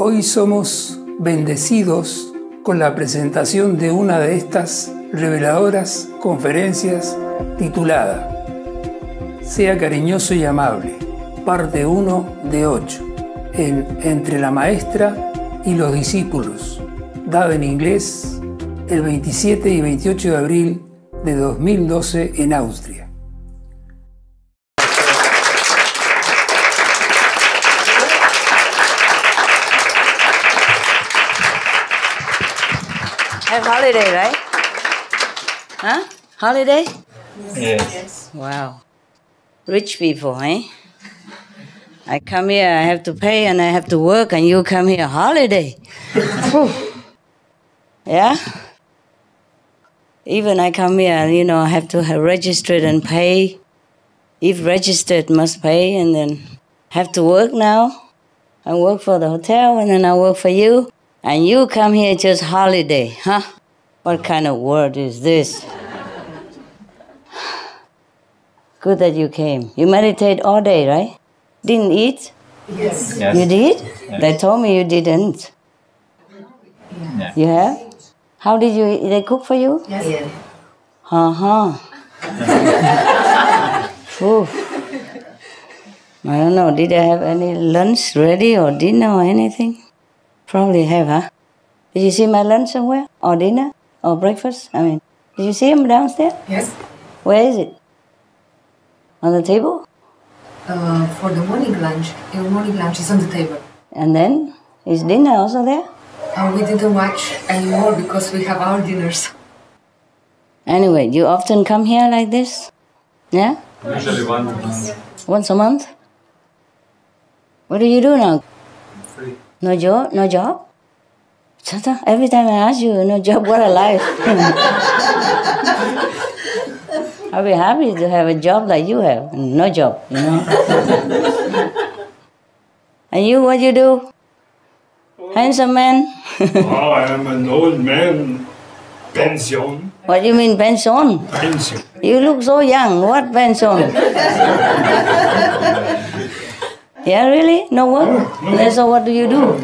Hoy somos bendecidos con la presentación de una de estas reveladoras conferencias titulada Sea cariñoso y amable, parte 1 de 8, en Entre la Maestra y los Discípulos, dada en inglés el 27 y 28 de abril de 2012 en Austria. Have holiday, right? Huh? Holiday? Yes. Wow. Rich people, eh? I come here, I have to pay and I have to work, and you come here, holiday. Yeah? Even I come here, I have to have registered and pay. If registered, must pay, and then have to work now. I work for the hotel, and then I work for you. And you come here just holiday, huh? What kind of word is this? Good that you came. You meditate all day, right? Didn't eat? Yes. You did? Yes. They told me you didn't. Yeah. You have? How did you eat? They cook for you? Yes. Yeah. Uh-huh. Phew. I don't know. Did they have any lunch ready or dinner or anything? Probably have, huh? Did you see my lunch somewhere? Or dinner? Or breakfast? Did you see him downstairs? Yes. Where is it? On the table? For the morning lunch. Your morning lunch is on the table. And then? Is dinner also there? We didn't watch anymore because we have our dinners. Anyway, you often come here like this? Yeah? Usually once. Once a month? What do you do now? Free. No job? No job? Shut up. Every time I ask you, no job, what a life. I'll be happy to have a job like you have. No job, And you, what you do? Handsome man? Oh, I am an old man. Pension. What do you mean pension? Pension. You look so young. What pension? Yeah, really? No work? No. So what do you do?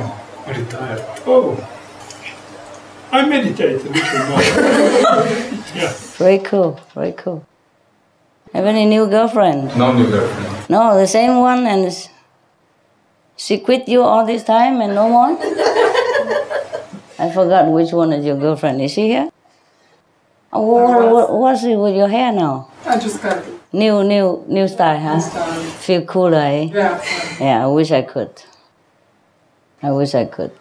Retired. Oh. I meditate a little more. Yeah. Very cool, very cool. Have any new girlfriend? No new girlfriend. No, the same one, and she quit you all this time and no more? I forgot which one is your girlfriend. Is she here? What's it with your hair now? I just got it. New style, huh? Style. Feel cooler, eh? Yeah. Yeah, I wish I could. I wish I could.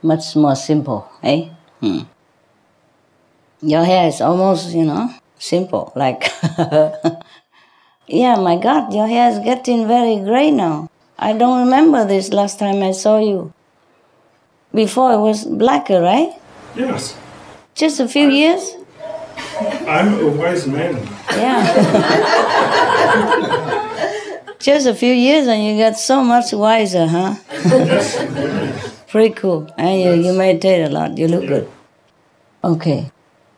Much more simple, eh? Your hair is almost, simple, like... Yeah, my God, your hair is getting very gray now. I don't remember this last time I saw you. Before it was blacker, right? Yes. Just a few years? I'm a wise man. Yeah. Just a few years and you got so much wiser, huh? Yes. Pretty cool. And you meditate a lot. You look good. Okay.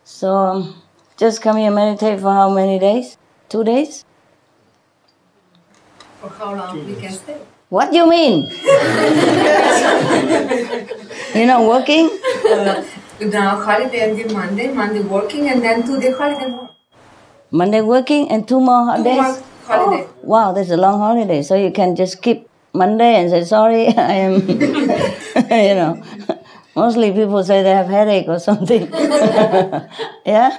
So, just come here and meditate for how many days? 2 days? For how long we can stay? What do you mean? You're not working? Now holiday until Monday working, and then 2 day holiday more. Monday working and 2 more days? 2 more holiday. Oh, wow, that's a long holiday. So you can just skip Monday and say, sorry, I am, Mostly people say they have headache or something. Yeah?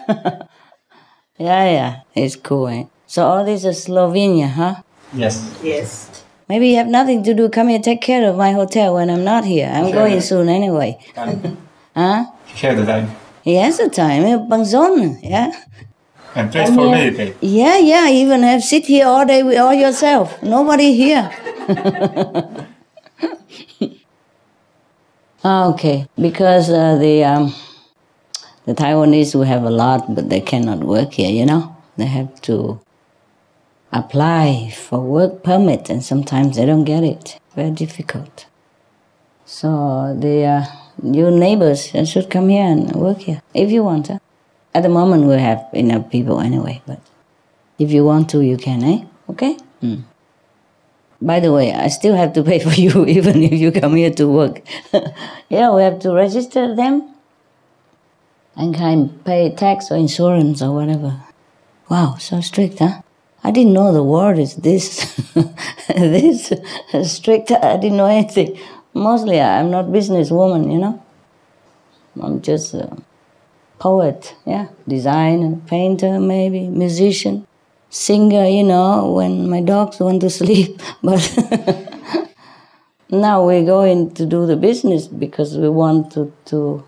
Yeah. It's cool, eh? So all this is Slovenia, huh? Yes. Yes. Maybe you have nothing to do. Come here, take care of my hotel when I'm not here. I'm going soon anyway. Huh? Share the time. He has the time. Bangzon, yeah? And place for meditate. Yeah. Even have sit here all day with all yourself. Nobody here. Okay, because the Taiwanese who have a lot, but they cannot work here, They have to apply for work permit, and sometimes they don't get it. Very difficult. So your neighbors should come here and work here, if you want. At the moment, we have enough people anyway, but if you want to, you can, eh? Okay? By the way, I still have to pay for you even if you come here to work. Yeah, we have to register them and kind of pay tax or insurance or whatever. Wow, so strict, huh? I didn't know the world is this this strict. I didn't know anything. Mostly, I'm not businesswoman, you know. I'm just a poet, yeah, designer, painter, maybe musician, singer, you know, when my dogs want to sleep. But now we're going to do the business because we want to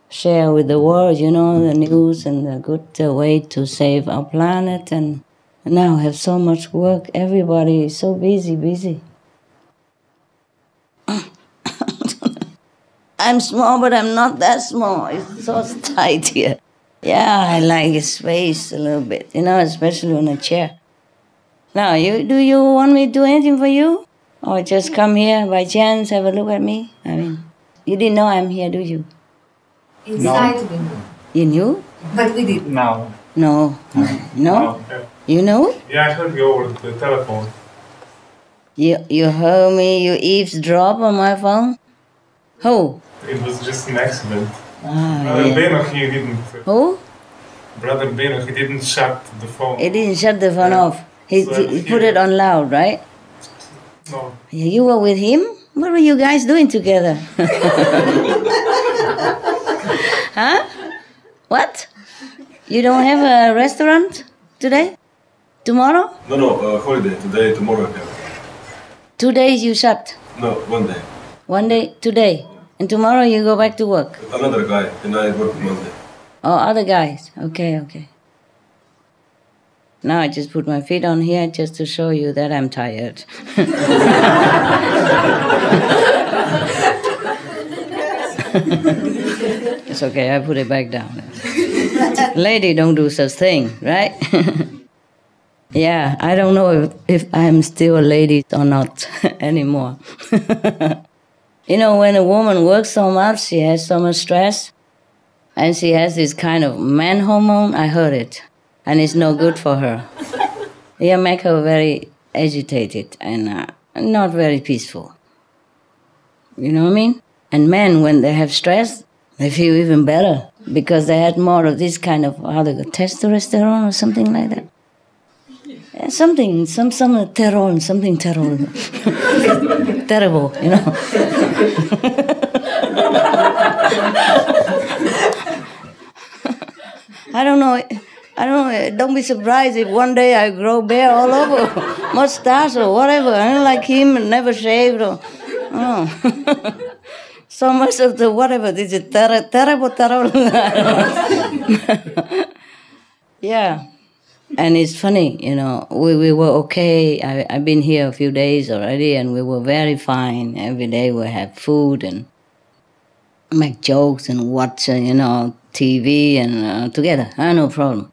share with the world, you know, the news and the good way to save our planet. And now have so much work. Everybody is so busy. I'm small, but I'm not that small. It's so tight here. Yeah, I like space a little bit, you know, especially on a chair. Now, do you want me to do anything for you? Or just come here by chance, have a look at me? I mean, you didn't know I'm here, do you? Inside we know. You knew? But we did. No. No. No? You know? Yeah, I heard you over the telephone. You heard me, you eavesdrop on my phone? Who? It was just an accident. Ah, yeah. Beno, he didn't. Who? Brother Beno, he didn't shut the phone. He didn't shut the phone off. He put it on loud, right? No. You were with him? What were you guys doing together? Huh? What? You don't have a restaurant today? Tomorrow? No, holiday. Today, tomorrow. 2 days you shut? No, 1 day. 1 day, today. And tomorrow you go back to work? Another guy, and I work Monday. Oh, other guys. Okay. Now I just put my feet on here just to show you that I'm tired. It's okay, I put it back down. Lady don't do such thing, right? Yeah, I don't know if I'm still a lady or not anymore. You know, when a woman works so much, she has so much stress, and she has this kind of man hormone, I heard it, and it's no good for her. It make her very agitated and not very peaceful. You know what I mean? And men, when they have stress, they feel even better because they had more of this kind of, how they go, testosterone or something like that. Yeah, some terror, something terrible. Terrible, you know. I don't know, don't be surprised if one day I grow hair all over, mustache or whatever. I don't like him, never shaved or, oh. So much of the whatever, this is terrible. Yeah. And it's funny, you know, we were okay. I've been here a few days already, and we were very fine. Every day we have food and make jokes and watch, you know, TV and together. No problem.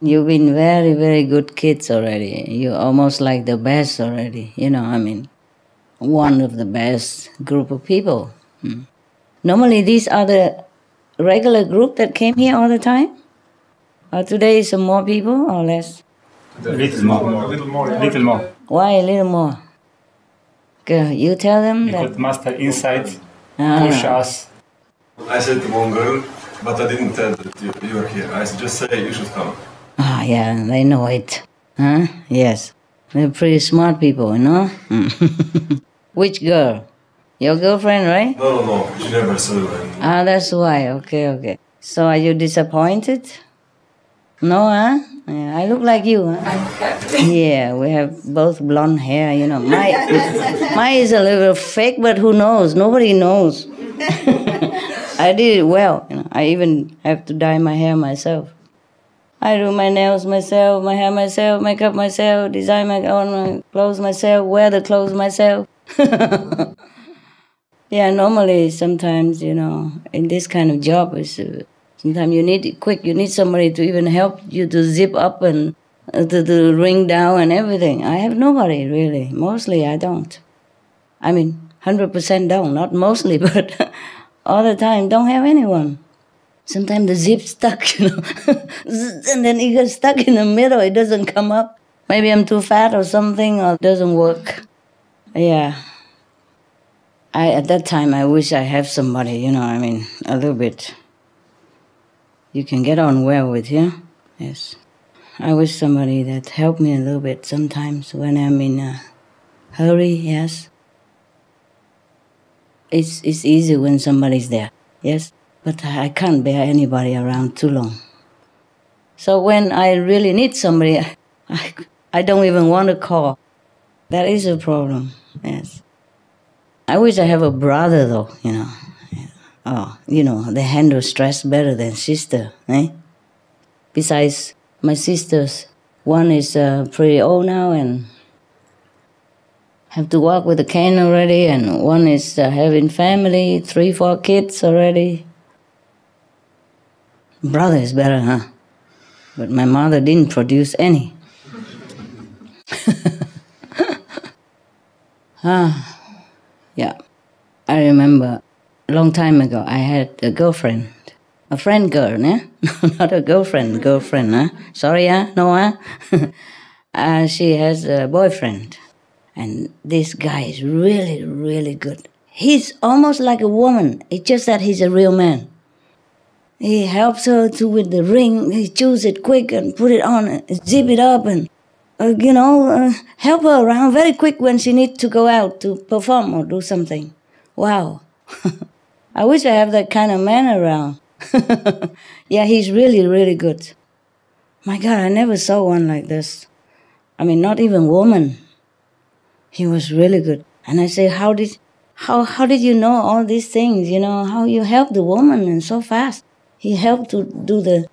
You've been very, very good kids already. You're almost like the best already, you know, I mean, one of the best group of people. Normally, these are the regular group that came here all the time? Today, some more people or less? Little more. Why a little more? Girl, you tell them Because that. master inside push us. I said to one girl, but I didn't tell that you are here. I just say you should come. Ah, yeah, they know it. Huh? Yes. They're pretty smart people, you know? Which girl? Your girlfriend, right? No, she never saw you. Ah, that's why. Okay. So are you disappointed? No, huh? Yeah, I look like you, huh? Yeah, we have both blonde hair, you know. Mine is a little fake, but who knows? Nobody knows. I did it well, you know. I even have to dye my hair myself. I do my nails myself, my hair myself, makeup myself, design my own clothes myself, wear the clothes myself. Yeah, normally sometimes, you know, in this kind of job, sometimes you need it quick. You need somebody to even help you to zip up and to ring down and everything. I have nobody, really. Mostly I don't. I mean, 100% don't. Not mostly, but all the time don't have anyone. Sometimes the zip's stuck, you know. And then it gets stuck in the middle. It doesn't come up. Maybe I'm too fat or something, or it doesn't work. Yeah. At that time, I wish I have somebody, you know, I mean, a little bit. You can get on well with, yeah? Yes. I wish somebody that helped me a little bit sometimes when I'm in a hurry, yes. It's easy when somebody's there, yes? But I can't bear anybody around too long. So when I really need somebody, I don't even want to call. That is a problem, yes. I wish I have a brother, though, you know. Oh, you know, they handle stress better than sister, eh? Besides, my sisters, one is pretty old now and have to walk with a cane already, and one is having family, 3-4 kids already. Brother is better, huh? But my mother didn't produce any. Yeah, I remember a long time ago I had a girlfriend, a friend girl, no, not a girlfriend, huh? Sorry, huh? No, huh? She has a boyfriend, and this guy is really, really good. He's almost like a woman. It's just that he's a real man. He helps her with the ring. He chooses it quick and put it on, and zip it up, and help her around very quick when she needs to go out to perform or do something. Wow. I wish I have that kind of man around. Yeah, he's really, really good. My God, I never saw one like this. I mean, not even woman. He was really good. And I say, how did you know all these things? You know, how you help the woman and so fast? He helped to do the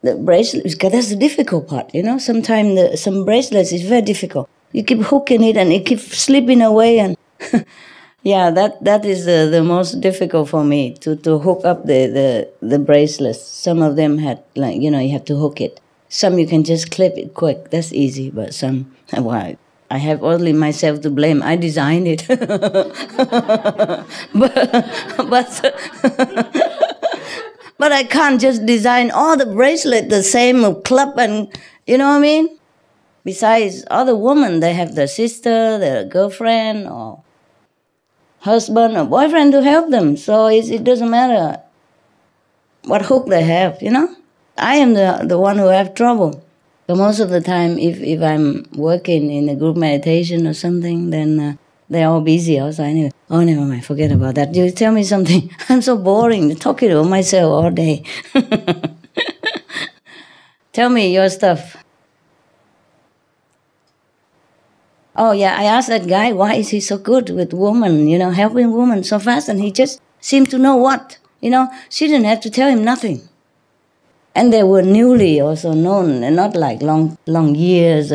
bracelets, because that's the difficult part, you know. Sometimes some bracelets is very difficult. You keep hooking it and it keeps slipping away, and yeah, that is the most difficult for me to hook up the bracelets. Some of them had, like, you know, you have to hook it. Some you can just clip it quick. That's easy, but some, well, I have only myself to blame. I designed it, but I can't just design all the bracelet the same club, and you know what I mean? Besides, other women, they have their sister, their girlfriend, or husband or boyfriend to help them. So it doesn't matter what hook they have, you know? I am the one who have trouble. So most of the time, if I'm working in a group meditation or something, then they're all busy also anyway. Oh, never mind, forget about that. You tell me something. I'm so boring, talking to myself all day. Tell me your stuff. Oh, yeah, I asked that guy, why is he so good with women, you know, helping women so fast? And he just seemed to know what, you know. She didn't have to tell him nothing. And they were newly also known, and not like long years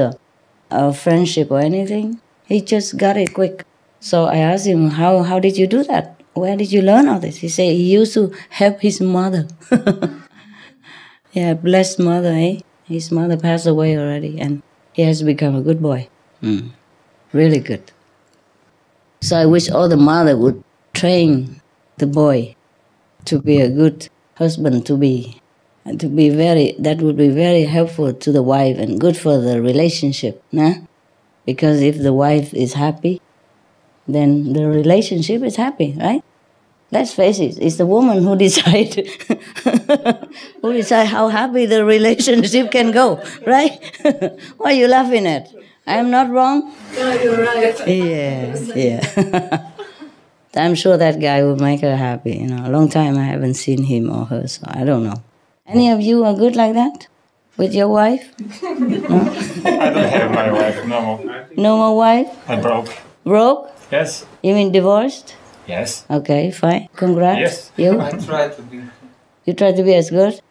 of friendship or anything. He just got it quick. So I asked him, how did you do that? Where did you learn all this? He said he used to help his mother. Yeah, blessed mother, eh? His mother passed away already, and he has become a good boy. Really good. So I wish all the mother would train the boy to be a good husband, to be that would be very helpful to the wife and good for the relationship, nah? Because if the wife is happy, then the relationship is happy, right? Let's face it, it's the woman who decides how happy the relationship can go, right? What are you laughing at? I am not wrong? No, you're right. Yeah. I'm sure that guy will make her happy. You know, a long time I haven't seen him or her, so I don't know. Any of you are good like that? With your wife? No? I don't have my wife, no more. No more wife? I broke. Broke? Yes. You mean divorced? Yes. Okay, fine. Congrats. Yes. You? I try to be. You try to be as good?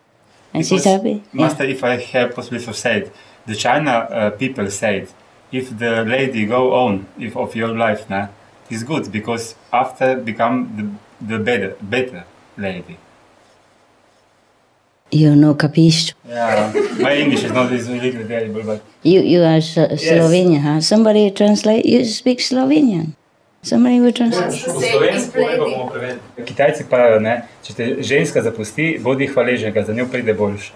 And she's happy? Master, if I have possibility to say it, the China people said, if the lady go on of your life now, it's good, because after become the better lady. You know, capisce? Yeah, my English is not really terrible, but... You are Slovenian, huh? Somebody translate? You speak Slovenian? Somebody will translate? Kitajci pravijo, ne, če te ženska zapusti, bodi hvaležen, ker za njo pride boljša.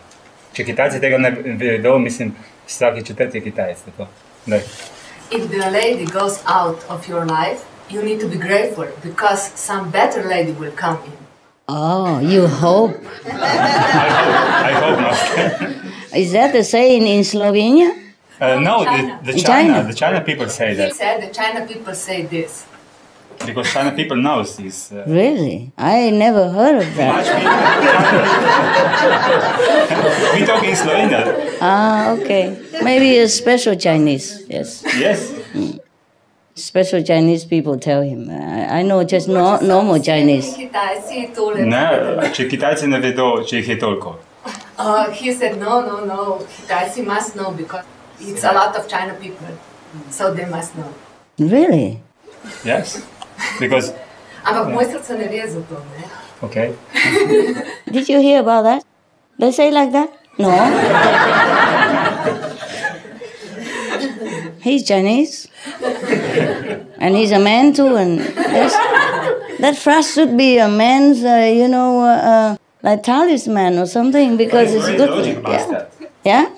Če Kitajci tega ne vedo, mislim, Svaki četvrti Kitajec je to. Da. If the lady goes out of your life, you need to be grateful because some better lady will come in. Oh, you hope. I hope not. Is that the saying in Slovenia? No, China. the China people say He that. said the China people say this. Because China people knows this. Really? I never heard of that. We talk in Slovenia. Ah, okay. Maybe a special Chinese, yes. Yes. Special Chinese people tell him. I know just normal Chinese. Kitajci tole. Ne, če Kitajci ne vedo, če jih je toliko. He said no. Kitajci must know because it's a lot of China people, so they must know. Really? Yes. Because, Ampak moj srce ne ve za to, ne? okay. Did you hear about that? They say like that? No. He's Chinese. And he's a man too. And that phrase should be a man's, like talisman or something because it's Very good. logic about that. Yeah?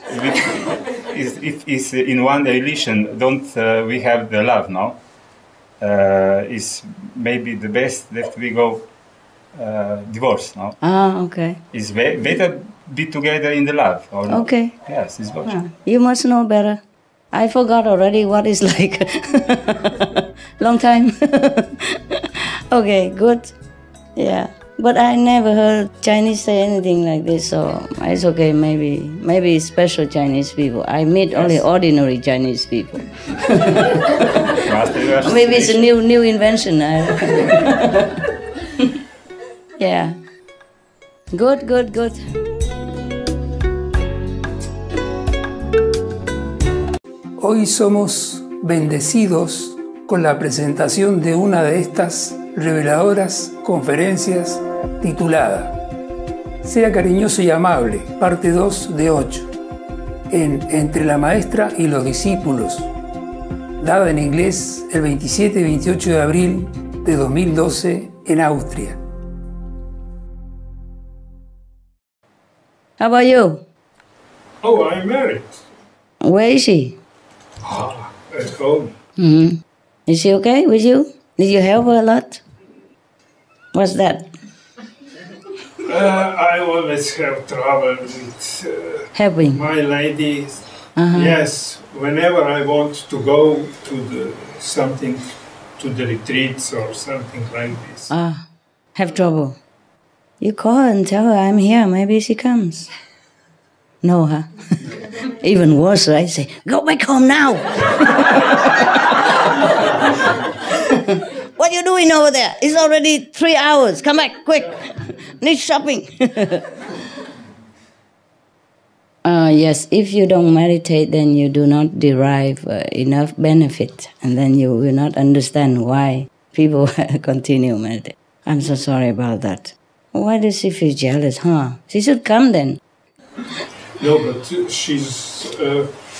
If it's in one religion, don't we have the love, no? Is maybe the best that we go divorce, no? Ah, okay. It's better be together in the love, or no? Okay. Yes, it's logic. Ah, you must know better. I forgot already what it's like. Long time. Okay, good. Yeah. But I never heard Chinese say anything like this, so it's okay. Maybe it's special Chinese people. I meet only ordinary Chinese people. Maybe it's a new invention. Yeah. Good. Hoy somos bendecidos con la presentación de una de estas reveladoras conferencias titulada Sea cariñoso y amable, parte 2 de 8, Entre la maestra y los discípulos, dada en inglés el 27 y 28 de abril de 2012 en Austria. How about you? Oh, I'm married. Where is she? At home. Mm-hmm. Is she okay with you? Did you help her a lot? What's that? I always have trouble with Helping. my lady. Uh-huh. Yes, whenever I want to go to the retreats or something like this. Have trouble. You call her and tell her I'm here. Maybe she comes. No, huh? Even worse, right? Say, go back home now. What are you doing over there? It's already 3 hours. Come back, quick. Need shopping. Yes, if you don't meditate, then you do not derive enough benefit. And then you will not understand why people continue meditate. I'm so sorry about that. Why does she feel jealous, huh? She should come then. No, but she's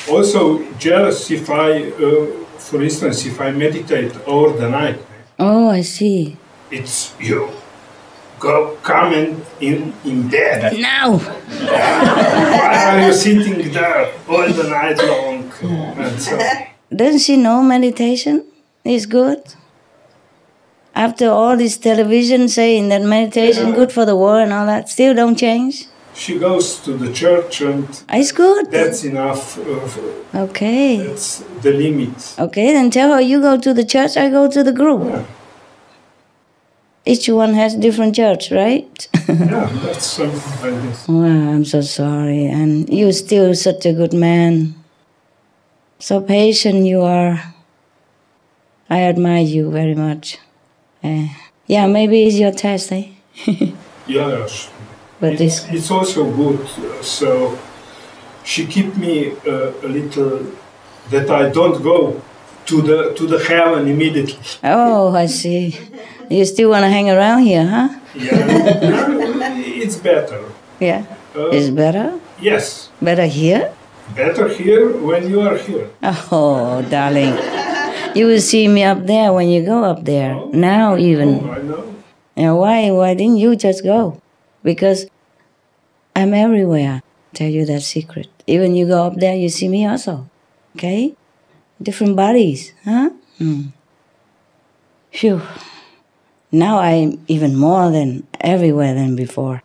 also jealous if for instance, if I meditate over the night. Oh, I see. It's you. Come in bed. Now! Why are you sitting there all the night long? And so, Doesn't she know meditation is good? After all this television saying that meditation good for the world and all that, still don't change? she goes to the church and It's good. that's enough. Okay. That's the limit. Okay, then tell her you go to the church, I go to the group. Yeah. Each one has different church, right? Yeah, that's something like this. Well, I'm so sorry. And you're still such a good man. So patient you are. I admire you very much. Yeah, maybe it's your test, eh? Yes. But It's also good. So she keep me a little that I don't go to the heaven immediately. Oh, I see. You still want to hang around here, huh? Yeah, it's better. Yeah. It's better? Yes, Better here? better here when you are here. Oh, darling. You will see me up there when you go up there. Now even. Oh, I know. And why didn't you just go? Because I'm everywhere. Tell you that secret. Even you go up there, you see me also. Okay? Different bodies, huh? Phew. Now I'm even more than everywhere than before.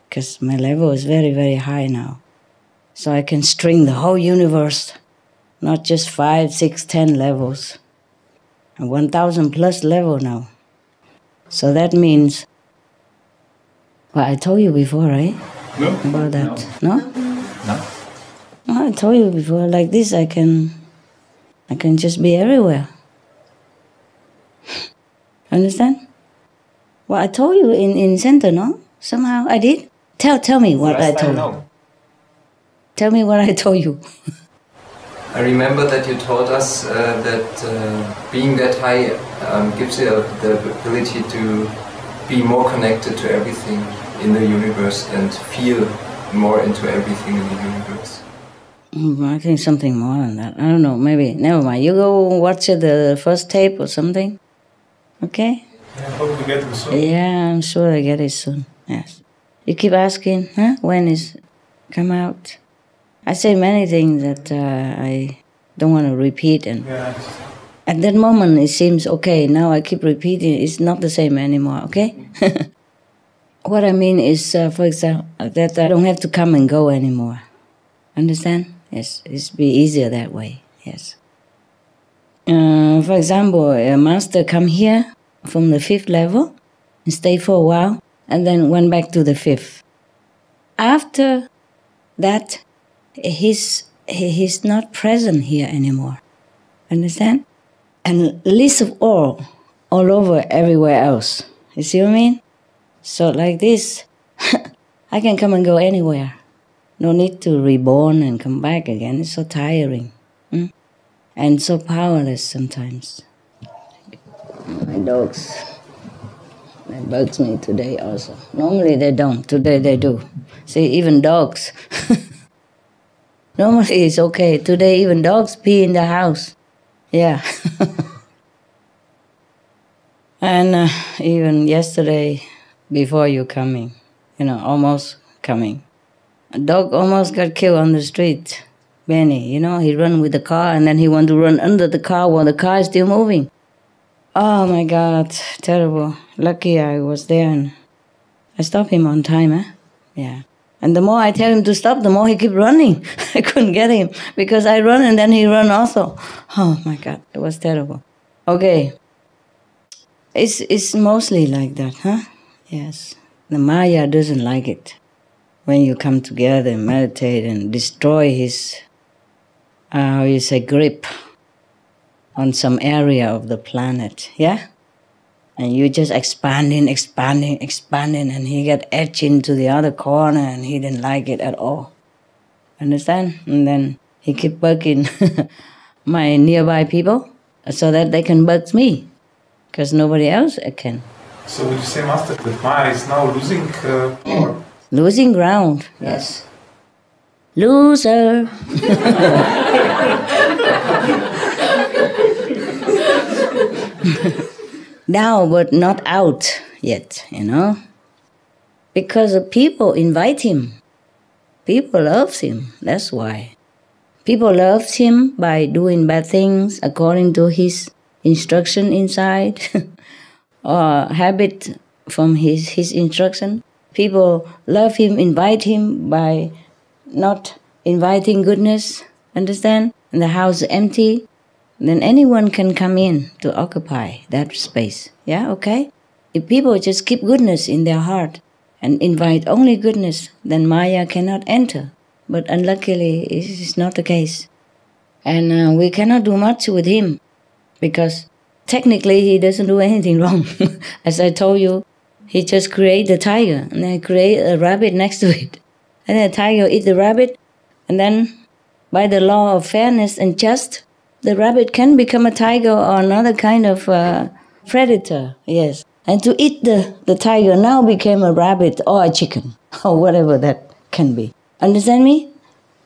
Because my level is very, very high now. So I can string the whole universe. Not just 5, 6, 10 levels. And 1,000 plus level now. So that means, well, I told you before, right? No. About that. No? No? Well, I told you before, like this I can just be everywhere. Understand? Well, I told you in center, no? Somehow I did? Tell me what I told you. Tell me what I told you. I remember that you told us that being that high gives you the ability to be more connected to everything in the universe and feel more into everything in the universe. I think something more than that. I don't know, maybe. Never mind. You go watch the first tape or something. Okay? I hope we get it soon. Yeah, I'm sure I get it soon. Yes. You keep asking, huh? When is come out? I say many things that I don't want to repeat, and at that moment it seems okay. Now I keep repeating, it's not the same anymore. Okay. What I mean is, for example, that I don't have to come and go anymore. Understand? Yes, it's be easier that way. Yes. For example, a master come here from the 5th level and stay for a while, and then went back to the 5th. After that, he's not present here anymore. Understand? And least of all over everywhere else. You see what I mean? So like this, I can come and go anywhere. No need to reborn and come back again. It's so tiring. And so powerless sometimes. My dogs, they bugs me today also. Normally they don't, today they do. See, even dogs. Normally it's okay. Today even dogs pee in the house. Yeah. And even yesterday, before you coming, almost coming, a dog almost got killed on the street. Benny, he run with the car and then he want to run under the car while the car is still moving. Oh my God, terrible. Lucky I was there and I stopped him on time, eh? Yeah. And the more I tell him to stop, the more he keep running. I couldn't get him because I run and then he run also. Oh my God, it was terrible. Okay. It's mostly like that, huh? Yes. The Maya doesn't like it. When you come together and meditate and destroy his, grip on some area of the planet, yeah? And you just expanding, and he got edged into the other corner and he didn't like it at all. Understand? And then he keep bugging my nearby people so that they can bug me, because nobody else can. So would you say, Master, that Maya is now losing power? Losing ground, yes. Loser. Now, but not out yet, because the people invite him. People love him, that's why. People love him by doing bad things according to his instruction inside, or habit from his instruction. People love him, invite him by not inviting goodness, understand? And the house is empty. Then anyone can come in to occupy that space. Yeah, okay? If people just keep goodness in their heart and invite only goodness, then Maya cannot enter. But unluckily, it is not the case. And we cannot do much with him because technically he doesn't do anything wrong. As I told you, he just create a tiger and then create a rabbit next to it. And then the tiger eat the rabbit, and then by the law of fairness and just, the rabbit can become a tiger or another kind of predator, yes. And to eat the tiger now became a rabbit or a chicken or whatever that can be. Understand me?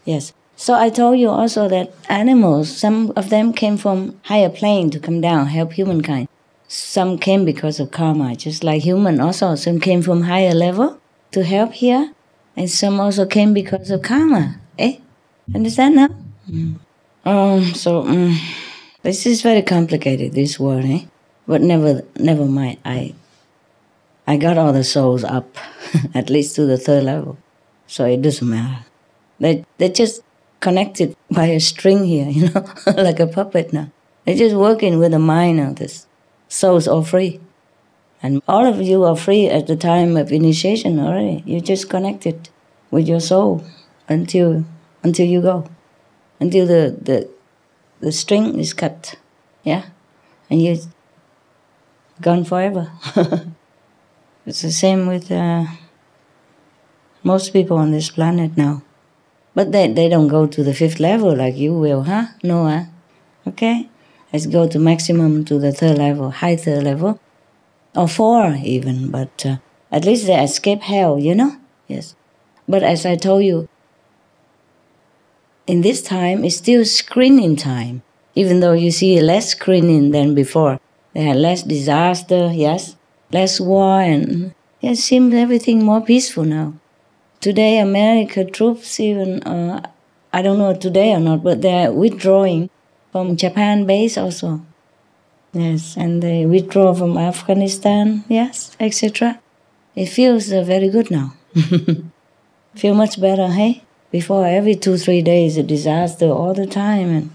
Yes. So I told you also that animals, some of them came from higher plane to come down, help humankind. Some came because of karma, just like human also. Some came from higher level to help here. And some also came because of karma. Understand now? This is very complicated, this world, But never mind. I got all the souls up, at least to the 3rd level. So it doesn't matter. They're just connected by a string here, like a puppet now. They're just working with the mind of this. Souls are free. And all of you are free at the time of initiation already. You just connected with your soul until you go. Until the string is cut. Yeah? And you're gone forever. It's the same with most people on this planet now. But they don't go to the 5th level like you will, huh? No, huh? Okay? Let's go to maximum to the 3rd level, high 3rd level. Or 4 even, but at least they escape hell, Yes. But as I told you, in this time, it's still screening time. Even though you see less screening than before. There are less disaster, yes, less war, and it seems everything more peaceful now. Today, American troops even, I don't know today or not, but they're withdrawing from Japan base also. Yes, and they withdraw from Afghanistan, yes, etc. It feels very good now. Feel much better, hey? Before, every 2-3 days, a disaster all the time, and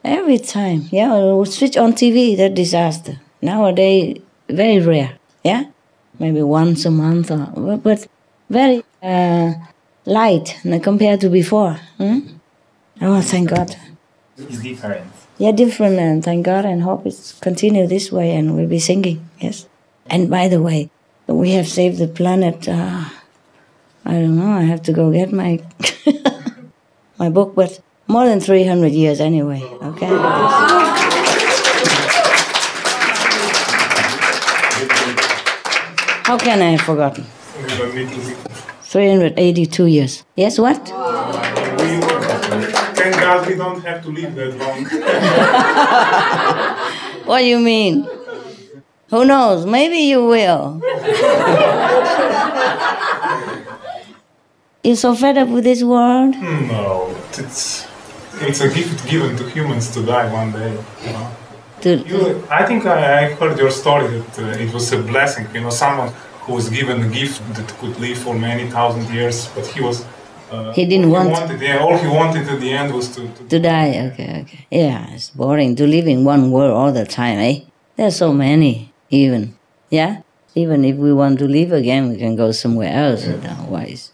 every time, yeah, we'll switch on TV, that disaster. Nowadays, very rare, yeah? Maybe once a month, but very light compared to before. Oh, thank God. It's different. Yeah, different, and thank God, and hope it's continue this way, and we'll be singing, yes. And by the way, we have saved the planet. I don't know, I have to go get my my book, but more than 300 years anyway, okay? How can I have forgotten? 382 years. Yes, what? Thank God we don't have to live that long. What do you mean? Who knows? Maybe you will. You're so fed up with this world? No, it's a gift given to humans to die one day. I think I heard your story that it was a blessing. Someone who was given a gift that could live for many thousand years, but he was. He didn't want. All he wanted at the end was to die. Okay. Yeah, it's boring to live in one world all the time, eh? There's so many, even. Yeah? Even if we want to live again, we can go somewhere else. Yeah. Otherwise.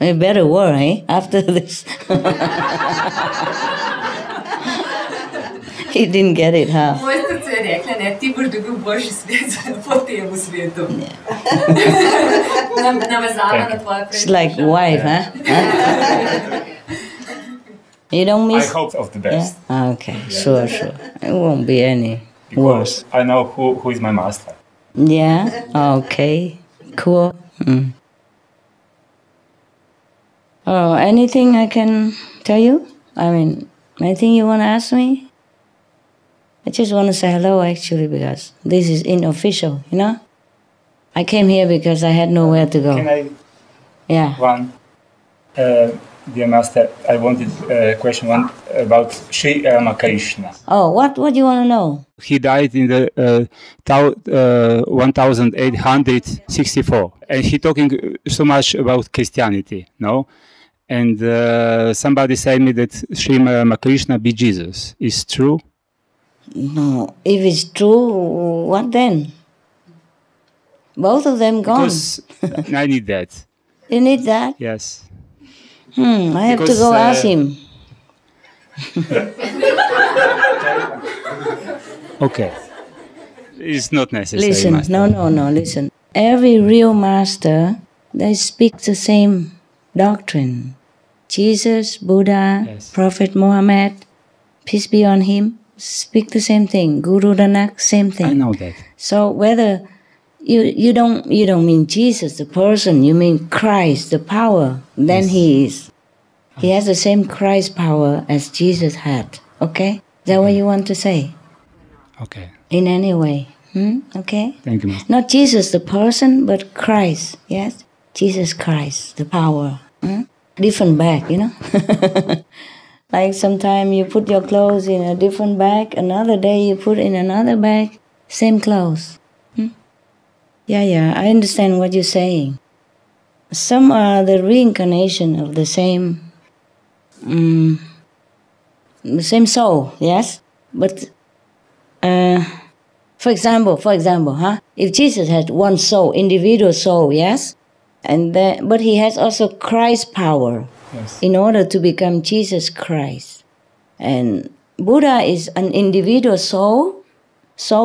A better world, eh? After this. He didn't get it, huh? It's like wife, huh? You don't miss? I hope of the best. Yeah? Okay, sure. It won't be any worse. I know who is my master. Yeah, okay, cool. Oh, anything I can tell you? I mean, anything you want to ask me? I just want to say hello, actually, because this is unofficial, I came here because I had nowhere to go. Can I? Yeah. One. Dear Master, I wanted question one about Sri Ramakrishna. Oh, what do you want to know? He died in the 1864, and he talking so much about Christianity, no? And somebody said me that Sri Ramakrishna be Jesus. Is true? No. If it's true, what then? Both of them gone. Because I need that. You need that? Yes. I have to go ask him. Okay. It's not necessary. Listen, master. no, listen. Every real master, they speak the same doctrine. Jesus, Buddha, yes. Prophet Muhammad, peace be on him, speak the same thing. Guru Nanak, same thing. I know that. So whether you don't mean Jesus, the person, you mean Christ, the power, then yes. He is. He has the same Christ power as Jesus had. Okay? Is that what you want to say? Okay. In any way. Okay? Thank you, Master. Not Jesus, the person, but Christ. Yes? Jesus Christ, the power. Different bag, you know. Like sometimes you put your clothes in a different bag, another day you put in another bag, same clothes. Yeah, I understand what you're saying. Some are the reincarnation of the same soul, yes? But, for example, if Jesus had one soul, individual soul, yes? But he has also Christ power, yes, in order to become Jesus Christ. And Buddha is an individual soul,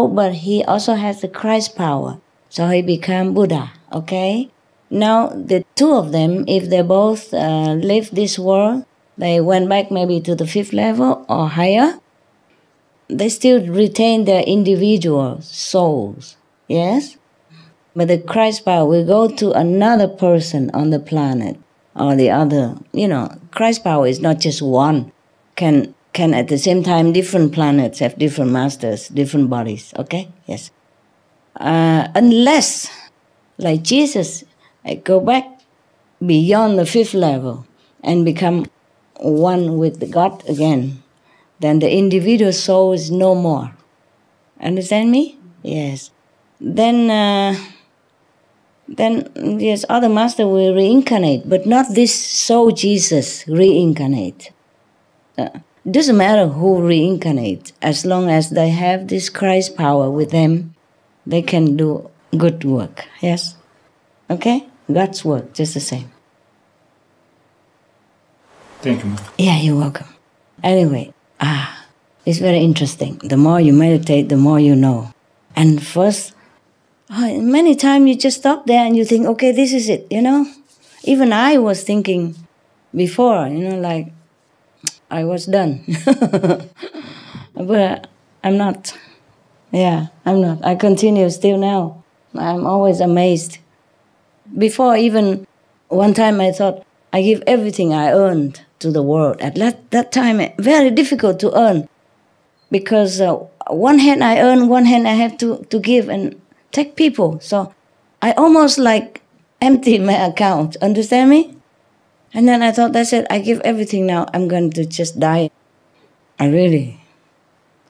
but he also has the Christ power. So he became Buddha, okay? Now, the two of them, if they both leave this world, they went back maybe to the 5th level or higher, they still retain their individual souls, yes? But the Christ power will go to another person on the planet or the other. You know, Christ power is not just one. Can at the same time different planets have different masters, different bodies, okay? Yes. Unless, like Jesus, go back beyond the 5th level and become one with God again, then the individual soul is no more. Understand me? Yes. Then yes, other master will reincarnate, but not this soul Jesus reincarnate. Doesn't matter who reincarnate, as long as they have this Christ power with them, they can do good work. Yes? Okay? God's work, just the same. Thank you. Yeah, you're welcome. Anyway, it's very interesting. The more you meditate, the more you know. And first, many times you just stop there and you think, okay, this is it, you know? Even I was thinking before, you know, like, I was done. But I'm not. Yeah, I'm not. I continue still now. I'm always amazed. Before even, one time I thought, I give everything I earned to the world. At that time, very difficult to earn. Because one hand I earn, one hand I have to give and take people. So I almost like emptied my account. Understand me? And then I thought, that's it. I give everything now. I'm going to just die. I really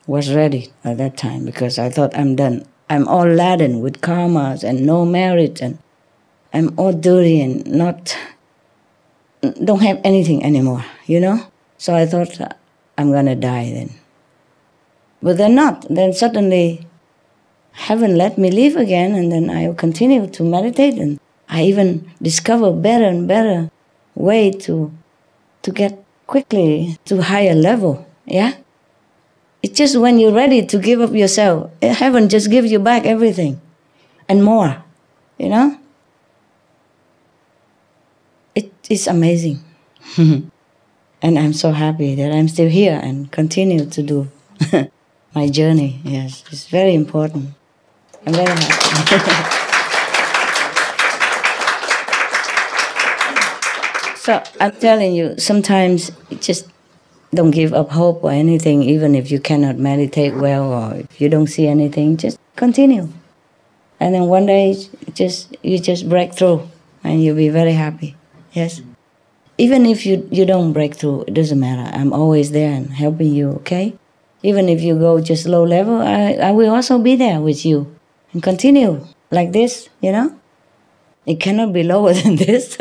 was ready at that time because I thought I'm done. I'm all laden with karmas and no merit, and I'm all dirty and don't have anything anymore, you know? So I thought I'm going to die then. But then not. Then suddenly heaven let me live again, and then I continue to meditate, and I even discover better and better way to get quickly to higher level, yeah? It's just when you're ready to give up yourself, heaven just gives you back everything and more, you know? It's amazing. And I'm so happy that I'm still here and continue to do my journey, yes. It's very important. I'm very happy. So I'm telling you, sometimes just don't give up hope or anything, even if you cannot meditate well or if you don't see anything, just continue. And then one day, you just break through and you'll be very happy, yes? Even if you don't break through, it doesn't matter. I'm always there and helping you, okay? Even if you go just low level, I will also be there with you and continue like this, you know? It cannot be lower than this.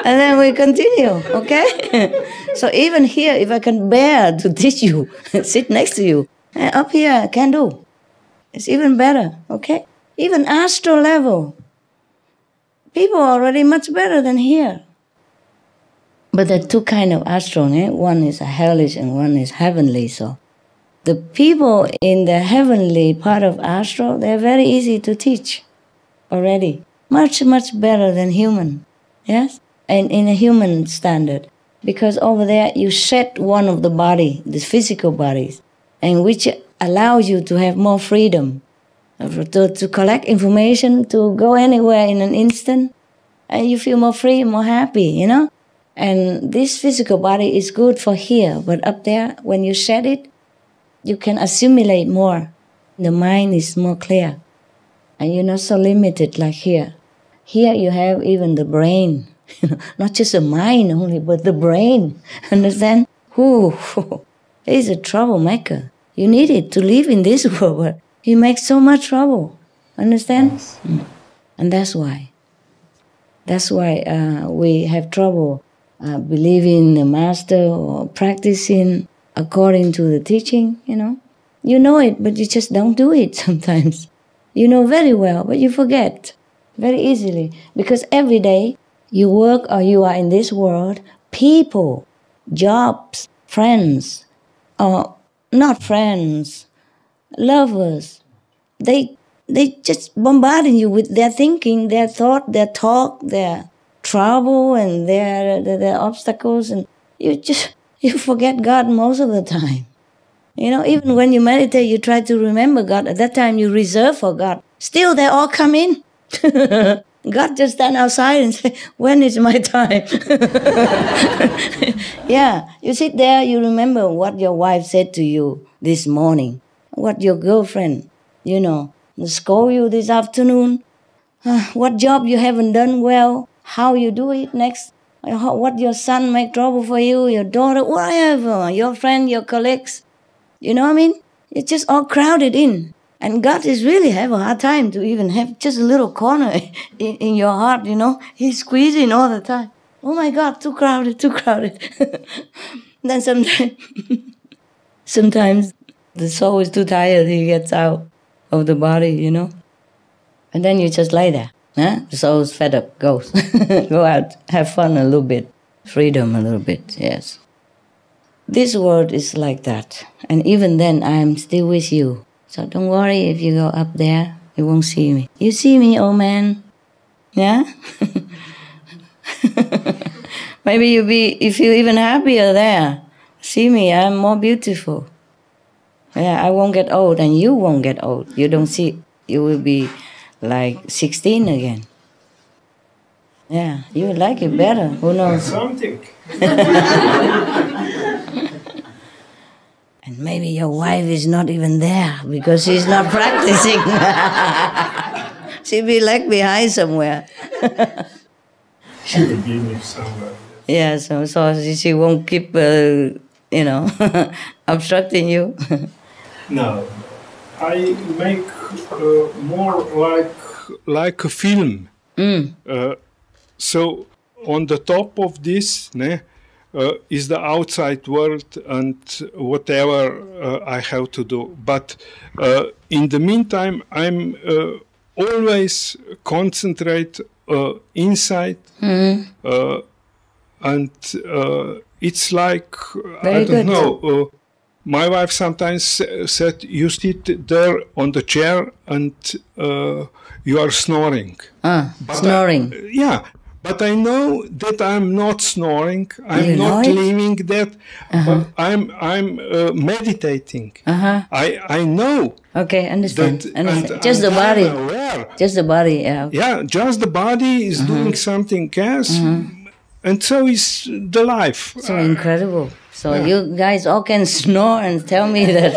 And then we continue, okay? So even here, if I can bear to teach you, sit next to you, and up here I can do. It's even better, okay? Even astral level. People are already much better than here. But there are two kinds of astral, eh? One is a hellish and one is heavenly, so. The people in the heavenly part of astral, they're very easy to teach already. Much, much better than human, yes? And in a human standard. Because over there, you shed one of the body, the physical bodies, and which allows you to have more freedom, to collect information, to go anywhere in an instant, and you feel more free, more happy, you know? And this physical body is good for here, but up there, when you shed it, you can assimilate more. The mind is more clear. And you're not so limited like here. Here you have even the brain. Not just the mind only, but the brain. Understand? He's a troublemaker. You need it to live in this world, but he makes so much trouble. Understand? Yes. And that's why. That's why we have trouble believing the master or practicing according to the teaching, you know. You know it, but you just don't do it sometimes. You know very well, but you forget very easily. Because every day you work or you are in this world, people, jobs, friends, or not friends, lovers, they just bombarding you with their thinking, their thought, their talk, their trouble and their obstacles, and you forget God most of the time. You know, even when you meditate, you try to remember God. At that time, you reserve for God. Still, they all come in. God just stand outside and say, when is my time? Yeah, you sit there, you remember what your wife said to you this morning, what your girlfriend, you know, scold you this afternoon, what job you haven't done well, how you do it next, what your son make trouble for you, your daughter, whatever, your friend, your colleagues. You know what I mean? It's just all crowded in. And God is really have a hard time to even have just a little corner in your heart, you know. He's squeezing all the time. Oh my God, too crowded, too crowded. Then sometimes the soul is too tired, he gets out of the body, you know. And then you just lay there. Huh? The soul's fed up, goes. Go out, have fun a little bit. Freedom a little bit, yes. This world is like that. And even then, I am still with you. So don't worry if you go up there, you won't see me. You see me, old man? Yeah? Maybe you feel even happier there. See me, I'm more beautiful. Yeah, I won't get old and you won't get old. You don't see, you will be like 16 again. Yeah, you would like it better. Who knows? Something. And maybe your wife is not even there because she's not practicing. She'll be left behind somewhere. She will be with somewhere. Yeah, so she won't keep, obstructing you. No, I make more like a film. So on the top of this, is the outside world and whatever I have to do. But in the meantime, I'm always concentrate inside, and it's like I don't know. My wife sometimes said, "You sit there on the chair and you are snoring." Snoring. Yeah. But I know that I'm not snoring. I'm not living that. But I'm meditating. I know. Okay, understand. Just the body. Just the body. Yeah. Yeah, just the body is doing something else, and so is the life. So incredible. So you guys all can snore and tell me that.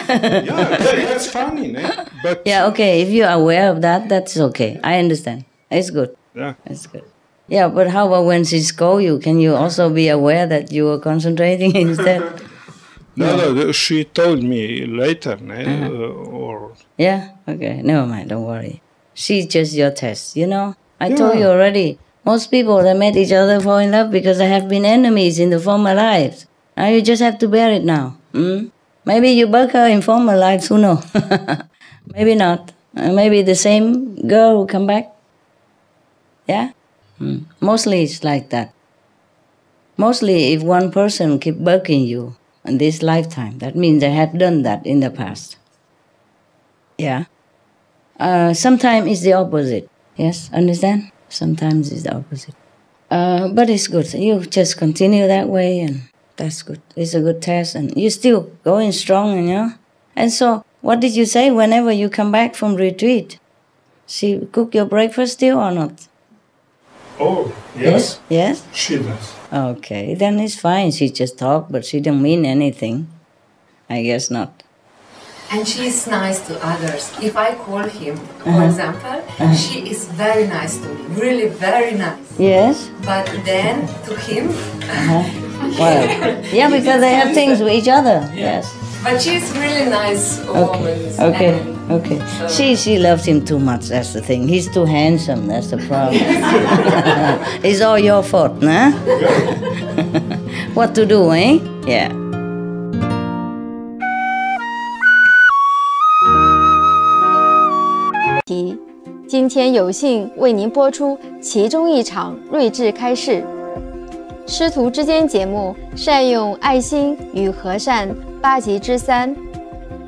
Yeah, that's funny, but yeah. Okay, if you're aware of that, that's okay. I understand. It's good. Yeah. That's good. Yeah, but how about when she scolds you? Can you also be aware that you are concentrating instead? No, she told me later. Yeah? Okay, never mind, don't worry. She's just your test, you know? I told you already. Most people that met each other fall in love because they have been enemies in the former lives. Now you just have to bear it now. Maybe you bug her in former lives, who knows? Maybe not. Maybe the same girl will come back. Yeah? Mostly it's like that. Mostly if one person keep bugging you in this lifetime, that means they have done that in the past. Yeah? Sometimes it's the opposite. Yes? Understand? Sometimes it's the opposite. But it's good. You just continue that way and that's good. It's a good test and you're still going strong, you know? And so, what did you say whenever you come back from retreat? She cook your breakfast still or not? Oh, yes. Yes? She does. Okay, then it's fine. She just talked, but she don't mean anything. I guess not. and she is nice to others. If I call him, for example, she is very nice to me, really very nice. Yes. But then to him, Well, yeah, because they have things with each other. Yes. but she's really nice woman. Okay. and Okay. so- She loves him too much. That's the thing. He's too handsome. That's the problem. It's all your fault, nah? What to do, eh? Yeah. 今天有幸为您播出其中一场睿智开示。师徒之间节目善用爱心与和善8集之3。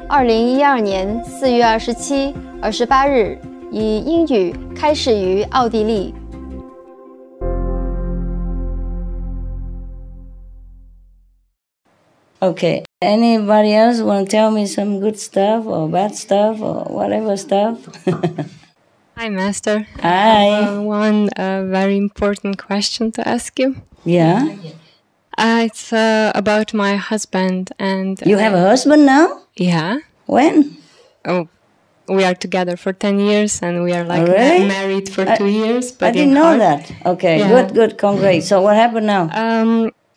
2012年4月27、28日以英语开始于奥地利。Okay. Anybody else want to tell me some good stuff or bad stuff or whatever stuff? Hi, Master. Hi. One very important question to ask you. Yeah. It's about my husband and... You have a husband now? Yeah. When? Oh, we are together for 10 years and we are like Really? married for 2 years. But I didn't know that. Okay, Yeah. good, congrats. So what happened now?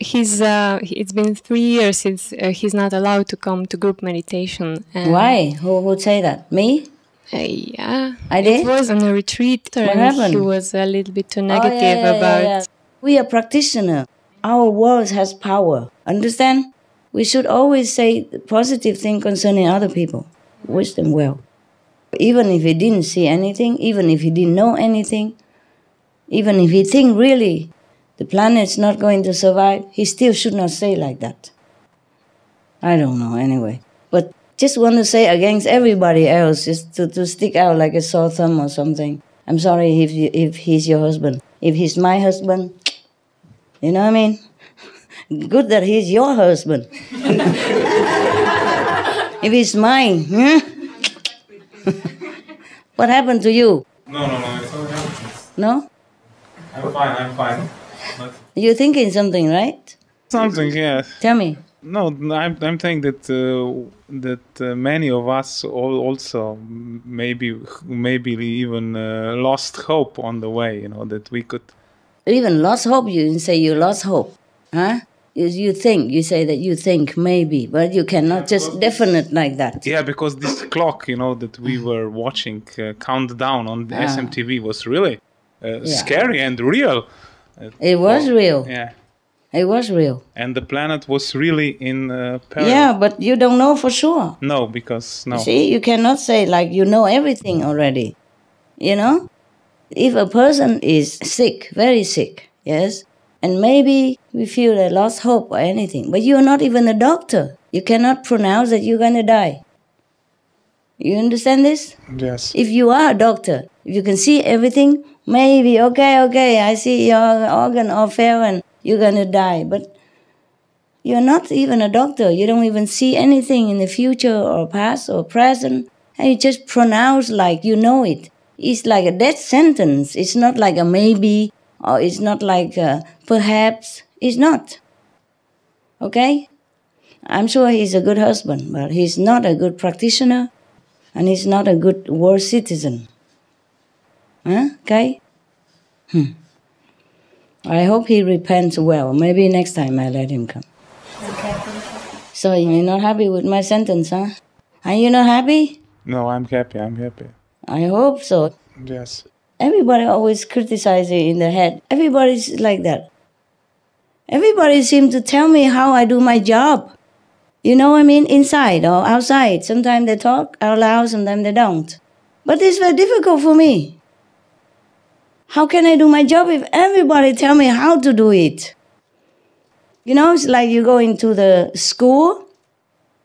It's been 3 years since he's not allowed to come to group meditation. And Why? Who would say that? Me? Yeah. I did? It was on a retreat What and happened? he was a little bit too Oh, negative yeah. about... We are practitioners. Our words has power. Understand? We should always say the positive thing concerning other people. Wish them well. Even if he didn't see anything, even if he didn't know anything, even if he think really the planet's not going to survive, he still should not say like that. I don't know anyway. But just want to say against everybody else, just to stick out like a sore thumb or something. I'm sorry if he's your husband. If he's my husband, you know what I mean? Good that he's your husband. If he's mine, what happened to you? No, it's all right. No? I'm fine. But You're thinking something, right? something, yeah. Tell me. No, I'm saying that many of us also maybe even lost hope on the way. You know, that we could. Even lost hope, you didn't say you lost hope. Huh? You say that you think maybe, but you cannot just definite like that. Yeah, because this clock, you know, that we were watching countdown on the SMTV was really scary and real. It was real. Yeah. It was real. And the planet was really in peril. Yeah, but you don't know for sure. No, because no. See, you cannot say like you know everything already. You know? If a person is sick, very sick, yes, and maybe we feel they lost hope or anything, but you're not even a doctor. You cannot pronounce that you're going to die. You understand this? Yes. If you are a doctor, if you can see everything, maybe, okay, I see your organ all fail and you're going to die. But you're not even a doctor. You don't even see anything in the future or past or present. And you just pronounce like you know it. It's like a death sentence. It's not like a maybe or it's not like a perhaps. It's not. Okay? I'm sure he's a good husband, but he's not a good practitioner and he's not a good world citizen. Huh? Okay? I hope he repents well. Maybe next time I let him come. Okay. So you're not happy with my sentence, huh? Are you not happy? No, I'm happy. I hope so. Yes. Everybody always criticizes you in the head. Everybody's like that. Everybody seems to tell me how I do my job. You know what I mean? Inside or outside. Sometimes they talk out loud, sometimes they don't. But it's very difficult for me. How can I do my job if everybody tell me how to do it? You know, it's like you go into the school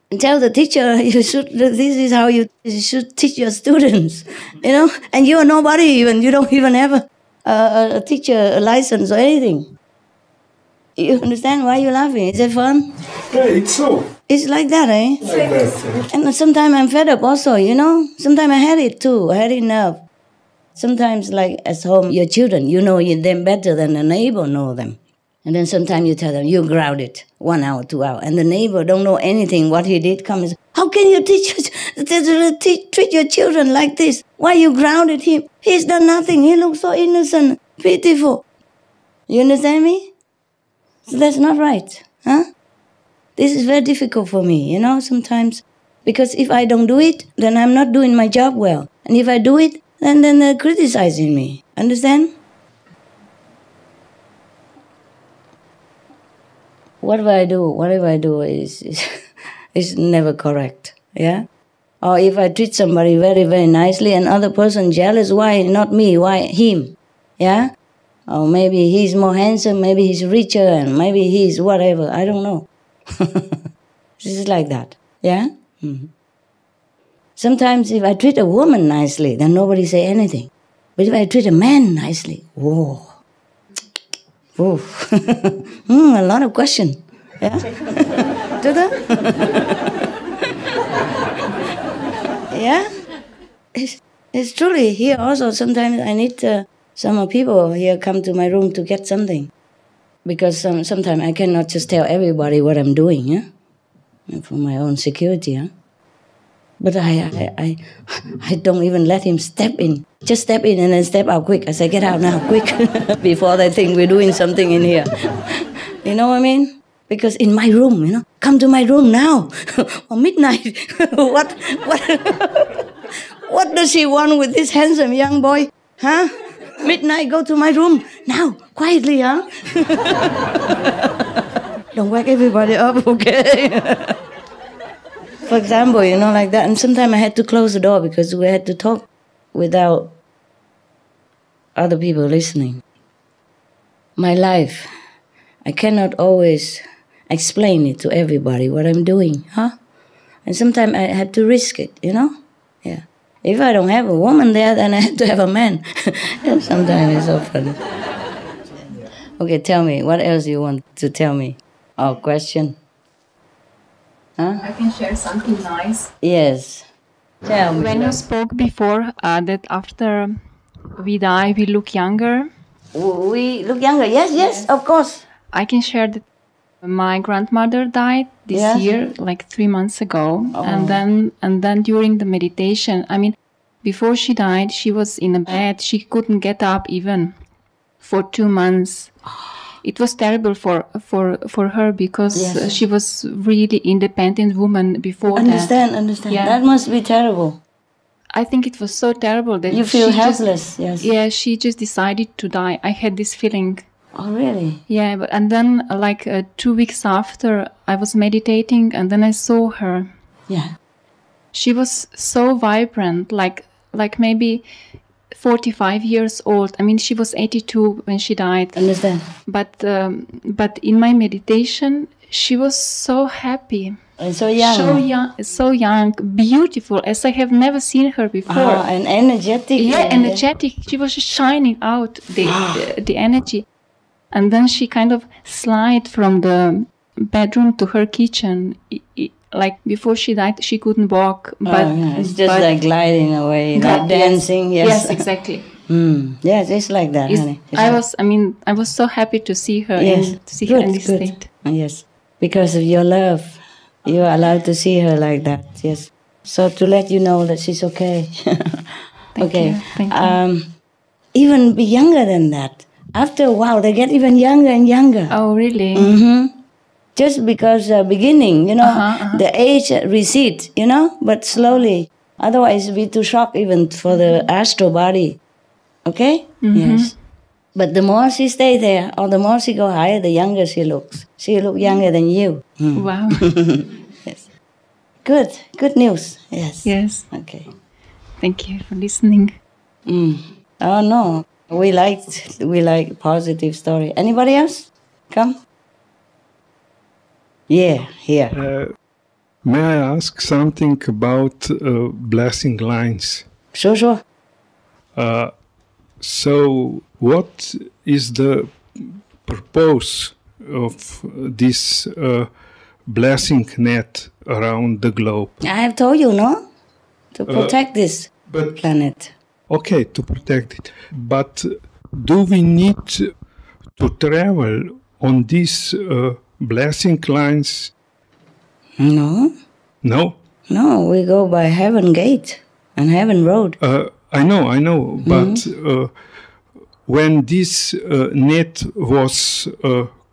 and tell the teacher, this is how you should teach your students, you know? And you are nobody even, you don't even have a teacher license or anything. You understand why you're laughing? Is it fun? Yeah, it's so. It's like that, eh? Like that, yeah. And sometimes I'm fed up also, you know? Sometimes I had it too, I had enough. Sometimes like at home, your children, you know them better than a neighbor know them. And then sometimes you tell them, you're grounded, 1 hour, 2 hours. And the neighbor don't know anything, what he did, comes, how can you treat your children like this? Why you grounded him? He's done nothing. He looks so innocent, beautiful. You understand me? So that's not right, huh? This is very difficult for me, sometimes. Because if I don't do it, then I'm not doing my job well. And if I do it, then they're criticizing me. Understand? Whatever I do is never correct, yeah? Or if I treat somebody very, very nicely and other person jealous, why not me, why him, yeah? Or maybe he's more handsome, maybe he's richer, and maybe he's whatever, I don't know. This is like that, yeah? Mm-hmm. Sometimes if I treat a woman nicely, then nobody say anything. But if I treat a man nicely, whoa. Whoa. A lot of questions. Yeah? Yeah? It's truly here also. Sometimes I need some people here come to my room to get something. Because sometimes I cannot just tell everybody what I'm doing, yeah? For my own security, huh? But I don't even let him step in. Just step in and then step out quick. I say, get out now, quick, before they think we're doing something in here. You know what I mean? Because in my room, come to my room now, or midnight. What does she want with this handsome young boy? Huh? Midnight, go to my room. Now, quietly, huh? Don't wake everybody up, okay? For example, like that. And sometimes I had to close the door because we had to talk without other people listening. My life, I cannot always explain it to everybody what I'm doing, huh? And sometimes I have to risk it, Yeah. If I don't have a woman there, then I have to have a man. Sometimes it's so funny. Okay, tell me, what else you want to tell me? Or question? Huh? I can share something nice. Yes. Tell me. When you spoke before that after we die, we look younger. We look younger, yes, of course. I can share that my grandmother died this year, like 3 months ago. Oh. And then during the meditation, before she died, she was in a bed. She couldn't get up even for 2 months. It was terrible for her because she was really independent woman before that. Understand. Yeah. That must be terrible. I think it was so terrible that you feel helpless. Yes. Yeah, she just decided to die. I had this feeling. Oh, really? Yeah, and then 2 weeks after, I was meditating, and then I saw her. Yeah. She was so vibrant, like maybe 45 years old. She was 82 when she died. Understand. But in my meditation, she was so happy. And so young. So young, beautiful, as I have never seen her before. And energetic. Yeah, energetic. She was shining out the energy. And then she kind of slid from the bedroom to her kitchen. Like before she died, she couldn't walk. But it's just like gliding away, like dancing. Yes, exactly. Yes, it's like that, honey. I was so happy to see her. Yes, her in this state. Yes, because of your love, you are allowed to see her like that. Yes. So to let you know that she's okay. Thank you. Thank you. Even be younger than that. After a while, they get even younger and younger. Oh, really? Mm-hmm. Just because beginning, the age recedes, but slowly. Otherwise, it'd be too shock even for the astral body. Okay? Mm-hmm. Yes. But the more she stays there, or the more she go higher, the younger she looks. She look younger than you. Wow. Yes. Good news. Yes. Yes. Okay. Thank you for listening. Oh, no. We like positive story. Anybody else? Come. Yeah, here. May I ask something about blessing lines? Sure. So, what is the purpose of this blessing net around the globe? I have told you, no? To protect this planet. Okay, to protect it. But do we need to travel on these blessing lines? No. No? No, we go by Heaven Gate and Heaven Road. I know, but when this net was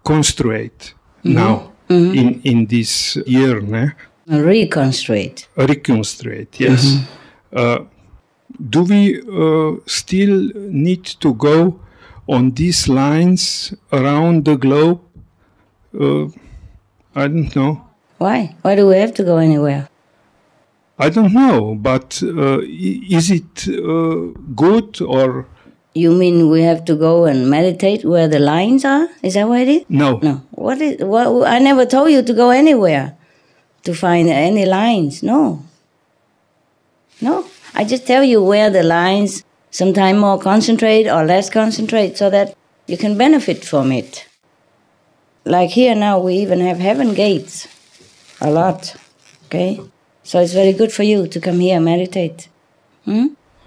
constructed now in this year, reconstruct, yes. Do we still need to go on these lines around the globe? I don't know. Why? Why do we have to go anywhere? I don't know, but is it good or? You mean we have to go and meditate where the lines are? Is that what it is? No. No. What? I never told you to go anywhere to find any lines. No. No. I just tell you where the lines, sometimes more concentrate or less concentrate, so that you can benefit from it. Like here now, we even have heaven gates. A lot. Okay? So it's very good for you to come here and meditate.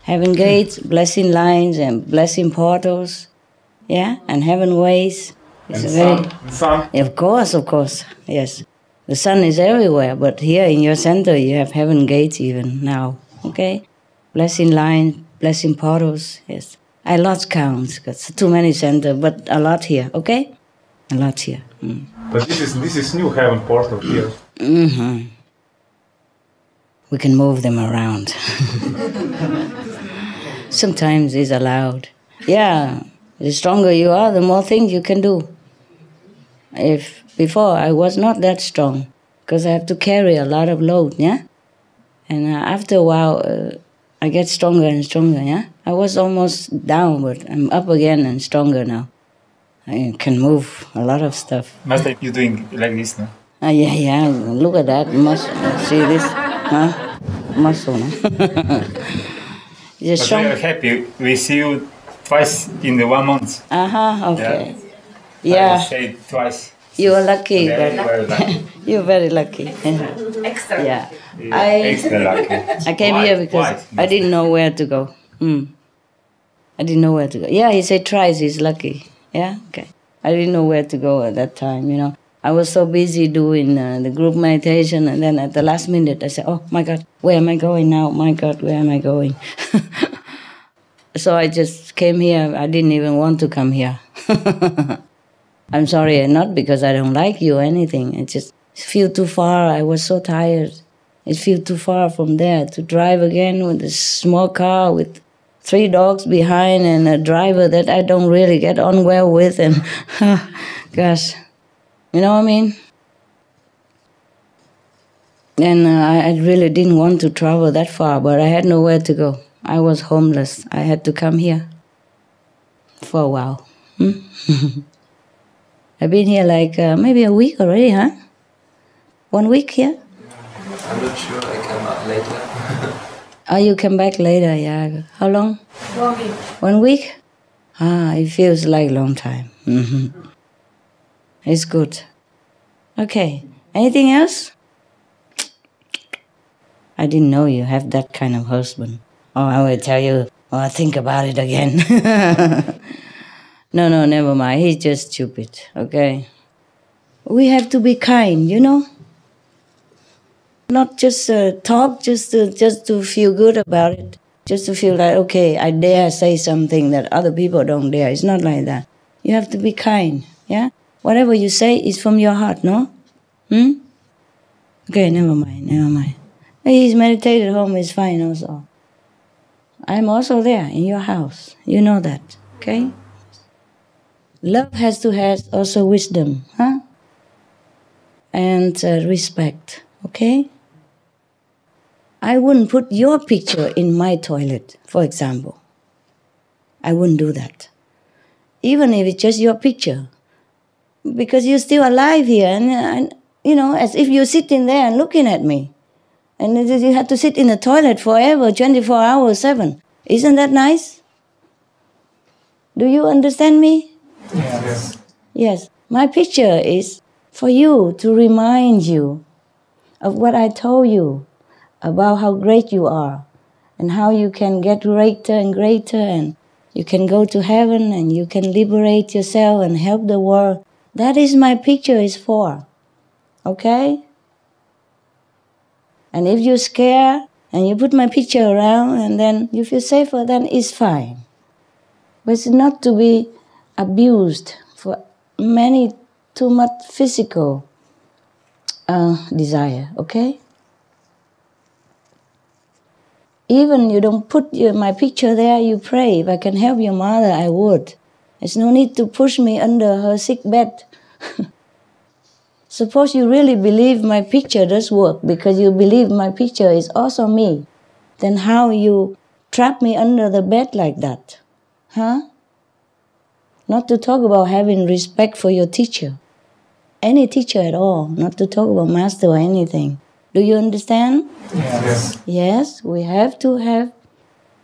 Heaven gates, blessing lines, and blessing portals. Yeah? And heaven ways. It's and sun. Of course. Yes. The sun is everywhere, but here in your center you have heaven gates even now. Okay? Blessing lines, blessing portals. Yes. I lost counts because too many centers, but a lot here. Okay? A lot here. But this is new heaven portal here. We can move them around. Sometimes it's allowed. Yeah, the stronger you are, the more things you can do. If before I was not that strong, because I have to carry a lot of load, yeah? And after a while, I get stronger and stronger, yeah? I was almost down, but I'm up again and stronger now. I can move a lot of stuff. Master, you're doing like this, no? Yeah, look at that muscle. See this? Muscle, no? But we are happy. We see you twice in the 1 month. Okay. Yeah. I say twice. You are lucky. Very lucky. You're very lucky. Extra. Yeah. Extra lucky. I came here because I didn't know where to go. I didn't know where to go. Yeah, he said twice, he's lucky. Yeah, okay. I didn't know where to go at that time, you know. I was so busy doing the group meditation, and then at the last minute I said, oh my God, where am I going now? My God, where am I going? So I just came here. I didn't even want to come here. I'm sorry, not because I don't like you or anything. It just feel too far. I was so tired. It feels too far from there to drive again with a small car with 3 dogs behind and a driver that I don't really get on well with. And gosh, you know what I mean? And I really didn't want to travel that far, but I had nowhere to go. I was homeless. I had to come here for a while. I've been here like maybe a week already, huh? 1 week here? I'm not sure. I come up later. Oh, you come back later, yeah. How long? 1 week. 1 week? It feels like a long time. It's good. Okay. Anything else? I didn't know you have that kind of husband. Oh, I will tell you. Oh, think about it again. No, never mind. He's just stupid, okay? We have to be kind, you know? Not just talk, just to feel good about it. Just to feel like, okay, I dare say something that other people don't dare. It's not like that. You have to be kind, yeah? Whatever you say is from your heart, no? Okay, never mind. He's meditated at home, it's fine also. I'm also there in your house. You know that, okay? Love has to have also wisdom, huh? And respect, okay? I wouldn't put your picture in my toilet, for example. I wouldn't do that. Even if it's just your picture. Because you're still alive here, and you know, as if you're sitting there and looking at me. And you have to sit in the toilet forever, 24 hours, 7. Isn't that nice? Do you understand me? Yes. Yes. My picture is for you to remind you of what I told you about how great you are and how you can get greater and greater and you can go to heaven and you can liberate yourself and help the world That is my picture is for. Okay? And if you're scared and you put my picture around and then you feel safer, then it's fine. But it's not to be abused for too much physical desire, okay? Even you don't put my picture there, you pray. If I can help your mother, I would. There's no need to push me under her sick bed. Suppose you really believe my picture does work because you believe my picture is also me. Then how you trap me under the bed like that? Huh? Not to talk about having respect for your teacher. Any teacher at all. Not to talk about master or anything. Do you understand? Yes. Yes, we have to have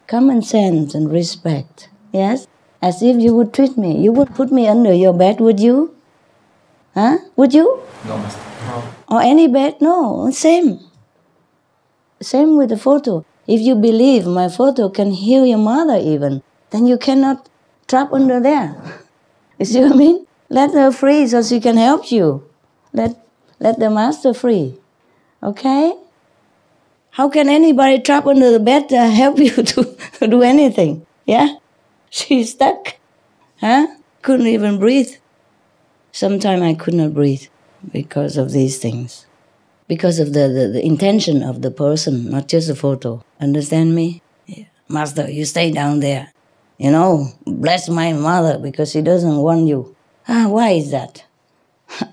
common sense and respect. Yes? As if you would treat me. You would put me under your bed, would you? Huh? Would you? No, Master. No. Or any bed? No, same. Same with the photo. If you believe my photo can heal your mother even, then you cannot trap under there. You see what I mean? Let her free so she can help you. Let the master free. Okay? How can anybody trap under the bed help you to do anything? Yeah? She's stuck. Huh? Couldn't even breathe. Sometimes I could not breathe because of these things. Because of the intention of the person, not just the photo. Understand me? Yeah. Master, you stay down there. You know, bless my mother because she doesn't want you. Why is that?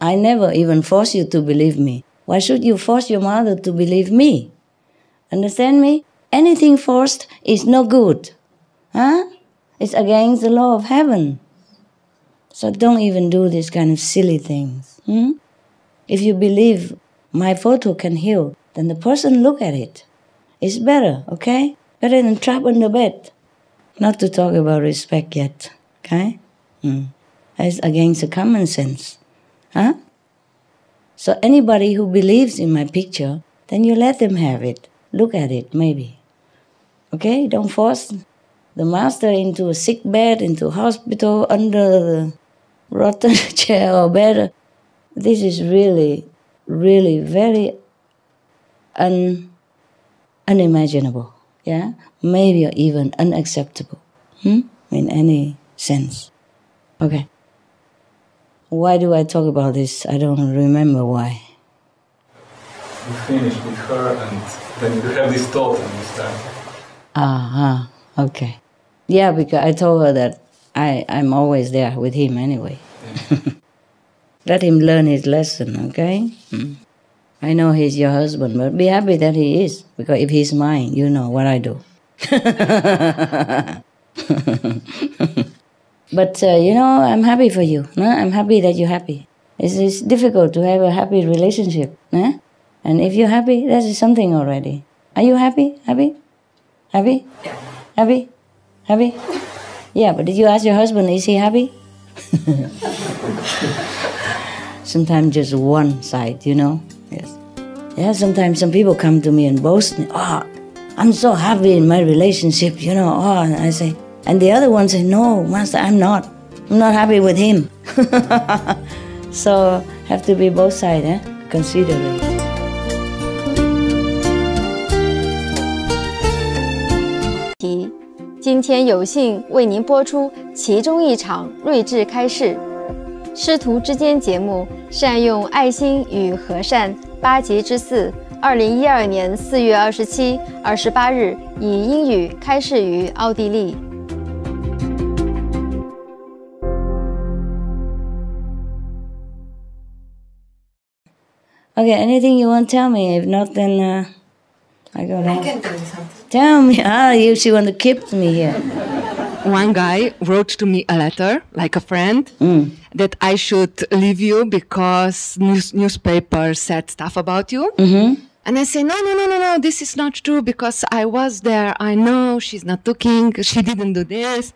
I never even force you to believe me. Why should you force your mother to believe me? Understand me? Anything forced is no good. Huh? It's against the law of heaven. So don't even do these kind of silly things. If you believe my photo can heal, then the person look at it. It's better, okay? Better than trap on the bed. Not to talk about respect yet, okay? That's against the common sense. Huh? So anybody who believes in my picture, then you let them have it. Look at it, maybe. Okay? Don't force the master into a sick bed, into a hospital, under the rotten chair or bed. This is really, really very unimaginable. Yeah? Maybe even unacceptable. In any sense. Okay. Why do I talk about this? I don't remember why. You finish with her and then you have this thought and you start. Okay. Yeah, because I told her that I'm always there with him anyway. Yeah. Let him learn his lesson, okay? I know he's your husband, but be happy that he is, because if he's mine, you know what I do. But, I'm happy for you. No? I'm happy that you're happy. It's difficult to have a happy relationship. No? And if you're happy, that is something already. Are you happy? Happy? Happy? Yeah. Happy? Happy? Yeah, but did you ask your husband, is he happy? Sometimes just one side, Yes. Yeah, sometimes some people come to me and boast, I'm so happy in my relationship, and I say, and the other one say, no, Master, I'm not happy with him. So, have to be both sides, consider it. 今天有幸为您播出其中一场睿智开示。师徒之间节目善用爱心与和善8集之4 2012年4月27、28日以英语开示于奥地利。Okay, anything you want to tell me? If not, then I go down. I can tell you something. Tell me. She want to keep me here. One guy wrote to me a letter, like a friend, that I should leave you because newspapers said stuff about you. And I say, no, this is not true because I was there. I know she's not looking. She didn't do this.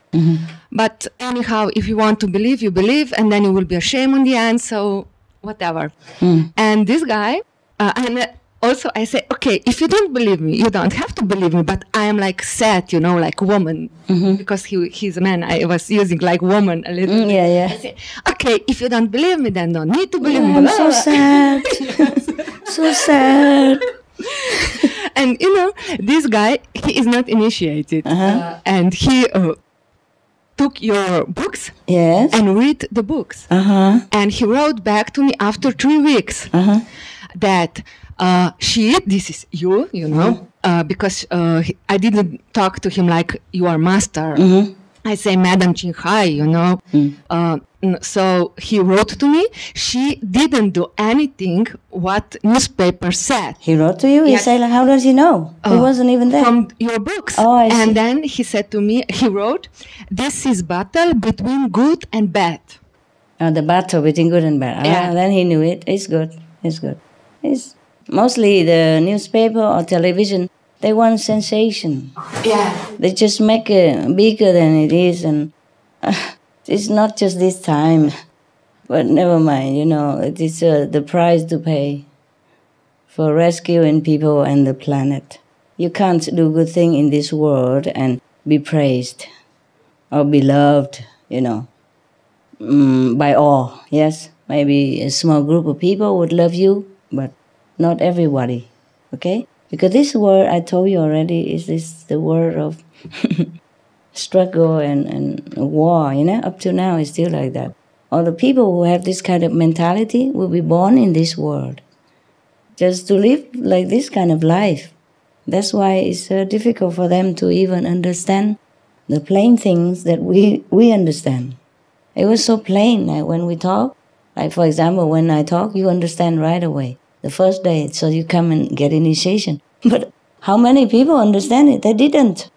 But anyhow, if you want to believe, you believe, and then you will be ashamed in the end. So whatever. And this guy, and also I say, okay, if you don't believe me, you don't have to believe me, but I am like sad, like woman, because he's a man. I was using like woman a little bit. Yeah. I say, okay, if you don't believe me, then don't need to believe me. I'm so sad. So sad. And this guy, he is not initiated, and he took your books and read the books, and he wrote back to me after 3 weeks that this is you, because I didn't talk to him like you are master. I say Madam Qinghai, so he wrote to me. She didn't do anything what newspaper said. He wrote to you? Yes. He said, how does he know? He wasn't even there. From your books. Oh, I see. And then he said to me, he wrote, this is battle between good and bad. The battle between good and bad. Then he knew it. It's good. It's mostly the newspaper or television. They want sensation. Yeah. They just make it bigger than it is, and it's not just this time. But never mind, it is the price to pay for rescuing people and the planet. You can't do good thing in this world and be praised or be loved, by all. Yes, maybe a small group of people would love you, but not everybody. Okay? Because this word, I told you already, is the word of struggle and war, Up to now, it's still like that. All the people who have this kind of mentality will be born in this world, just to live like this kind of life. That's why it's difficult for them to even understand the plain things that we understand. It was so plain that when we talk, like for example, when I talk, you understand right away. The first day, so you come and get initiation. But how many people understand it? They didn't.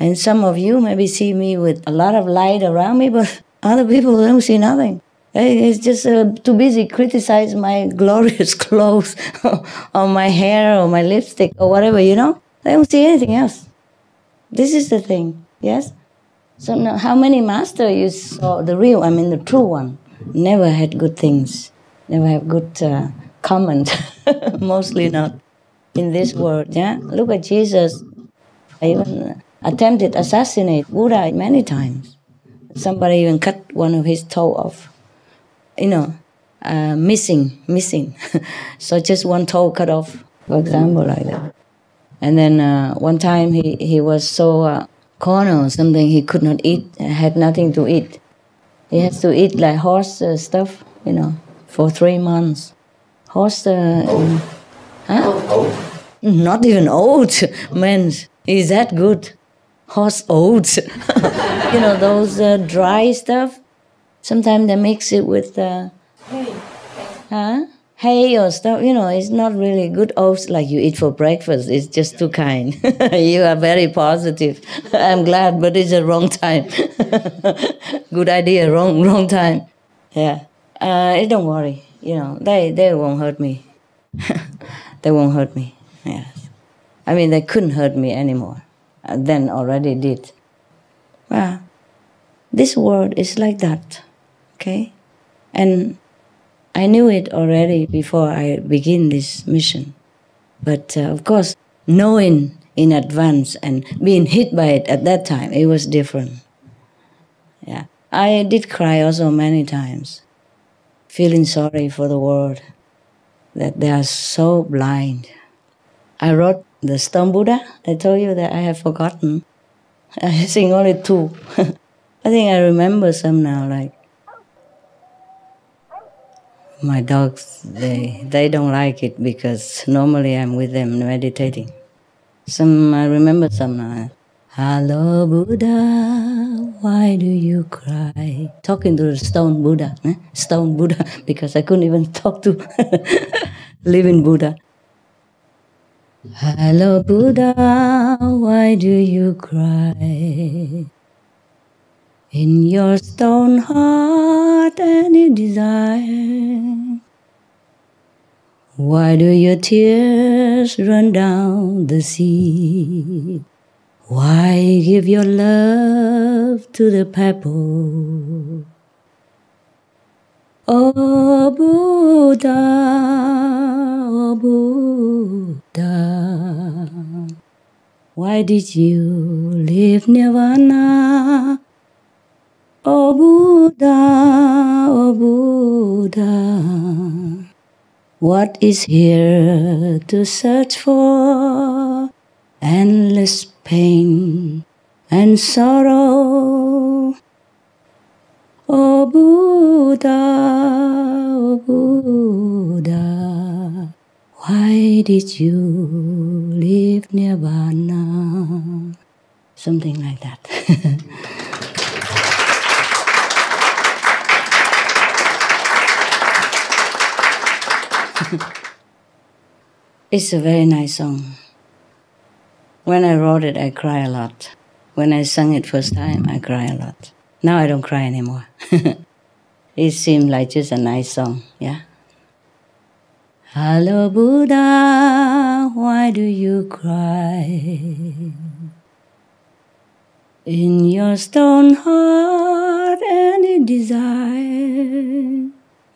And some of you maybe see me with a lot of light around me, but other people don't see nothing. It's just too busy criticize my glorious clothes or my hair or my lipstick or whatever, They don't see anything else. This is the thing, yes? So now, how many master you saw, the true one, never had good things, never have good comment, mostly not in this world, yeah? Look at Jesus. I even attempted to assassinate Buddha many times. Somebody even cut one of his toe off. Missing. So just one toe cut off, for example, like that. And then one time he was so cornered or something, he could not eat, had nothing to eat. He has to eat like horse stuff, for 3 months. Horse, not even oat, man, is that good? Horse oats, those dry stuff. Sometimes they mix it with hay or stuff. It's not really good oats like you eat for breakfast. It's just too kind. You are very positive. I'm glad, but it's the wrong time. Good idea, wrong time. Yeah. Don't worry. They won't hurt me. They won't hurt me. Yes. I mean, they couldn't hurt me anymore. Then already did. Well, this world is like that. Okay? And I knew it already before I begin this mission. But of course, knowing in advance and being hit by it at that time, it was different. Yeah. I did cry also many times, feeling sorry for the world, that they are so blind. I wrote the Stone Buddha. I told you that I have forgotten. I sing only 2. I think I remember some now, like my dogs, they don't like it because normally I'm with them meditating. I remember some now. Hello Buddha, why do you cry? Talking to the Stone Buddha, Stone Buddha, because I couldn't even talk to living Buddha. Hello Buddha, why do you cry? In your stone heart any desire? Why do your tears run down the sea? Why give your love to the pebble? O Buddha, O Buddha, why did you leave Nirvana? O Buddha, O Buddha, what is here to search for? Endless pain and sorrow. O Buddha, O Buddha, why did you leave Nirvana? Something like that. It's a very nice song. When I wrote it, I cry a lot. When I sang it first time, I cry a lot. Now I don't cry anymore. It seemed like just a nice song, yeah? Hello, Buddha, why do you cry? In your stone heart any desire?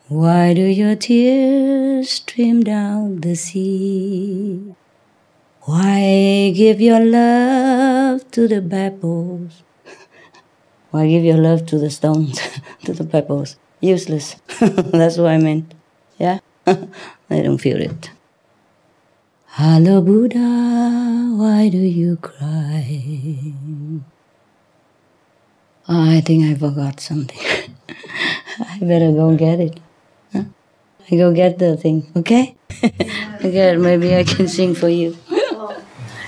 Why do your tears stream down the sea? Why give your love to the pebbles? Why give your love to the stones, to the pebbles? Useless. That's what I meant. Yeah? I don't feel it. Hello, Buddha, why do you cry? Oh, I think I forgot something. I better go get it. Huh? I go get the thing, okay? Okay, maybe I can sing for you.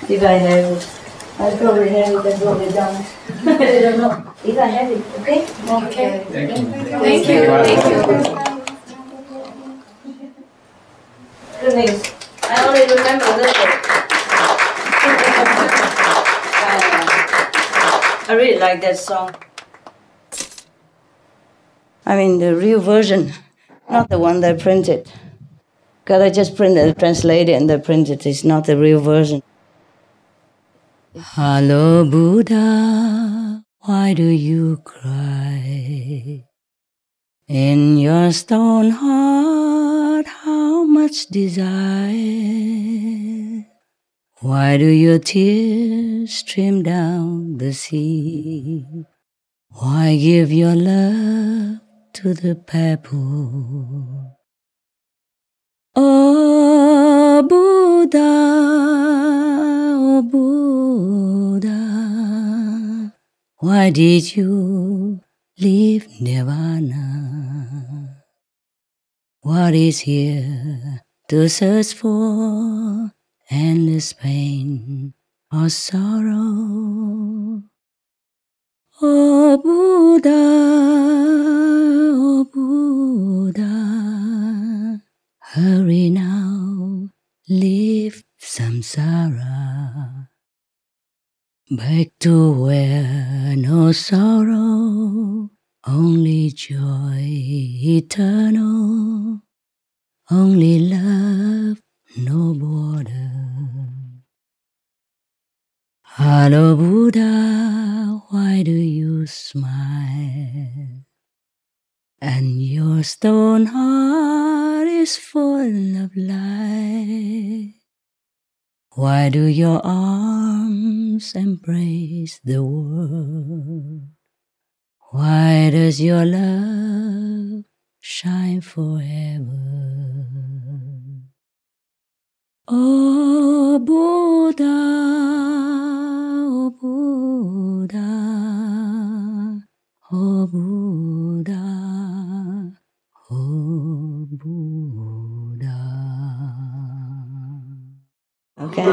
If I have it. I probably have it, I probably don't. I don't know. If I have it, okay? Okay. Thank you. Thank you. Thank you. Good news. I only remember this one. I really like that song. I mean the real version, not the one they printed. Because I just printed, translated, and they printed. It's not the real version. Hello, Buddha, why do you cry? In your stone heart, how much desire? Why do your tears stream down the sea? Why give your love to the pebble? Oh Buddha, oh Buddha, why did you leave Nirvana? What is here to search for? Endless pain or sorrow? Oh Buddha, oh Buddha, hurry now, leave samsara, back to where no sorrow, only joy eternal, only love, no border. Hello Buddha, why do you smile? And your stone heart is full of light. Why do your arms embrace the world? Why does your love shine forever? Oh Buddha, oh Buddha, oh Buddha, oh Buddha. Okay.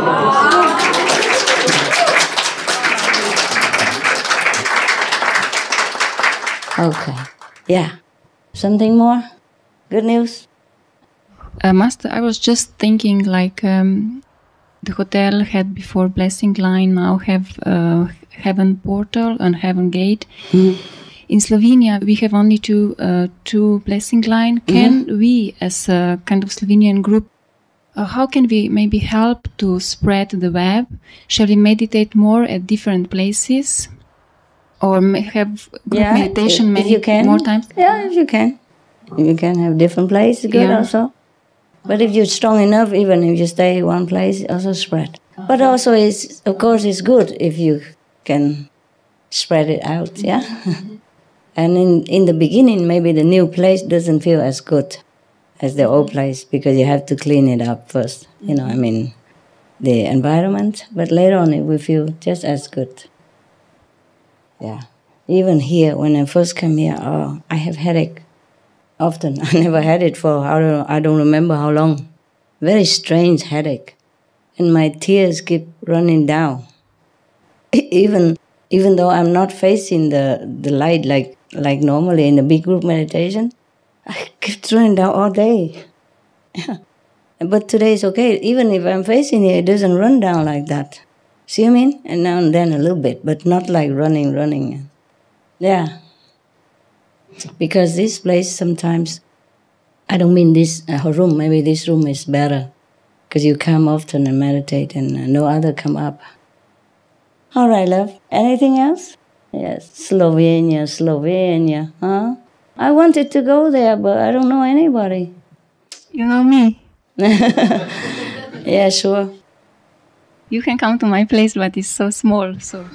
Okay. Yeah. Something more? Good news? Master, I was just thinking like the hotel had before Blessing Line, now have Heaven Portal and Heaven Gate. Mm-hmm. In Slovenia, we have only two Blessing Line. Can we, as a kind of Slovenian group, how can we maybe help to spread the web? Shall we meditate more at different places? Or have group meditation many more times? Yeah, if you can. You can have different places, good also. But if you're strong enough, even if you stay in one place, also spread. But also, of course, it's good if you can spread it out, yeah? And in the beginning, maybe the new place doesn't feel as good as the old place because you have to clean it up first, the environment. But later on, it will feel just as good. Yeah. Even here, when I first came here, I have headache often. I never had it for, I don't remember how long. Very strange headache. And my tears keep running down. Even though I'm not facing the light like normally in a big group meditation, I keep running down all day. Yeah. But today is okay. Even if I'm facing it, it doesn't run down like that. See what I mean? And now and then a little bit, but not like running. Yeah. Because this place sometimes, I don't mean this room, maybe this room is better. Because you come often and meditate and no other come up. All right, love. Anything else? Yes, Slovenia. Huh? I wanted to go there, but I don't know anybody. You know me. Yeah, sure. You can come to my place, but it's so small. So.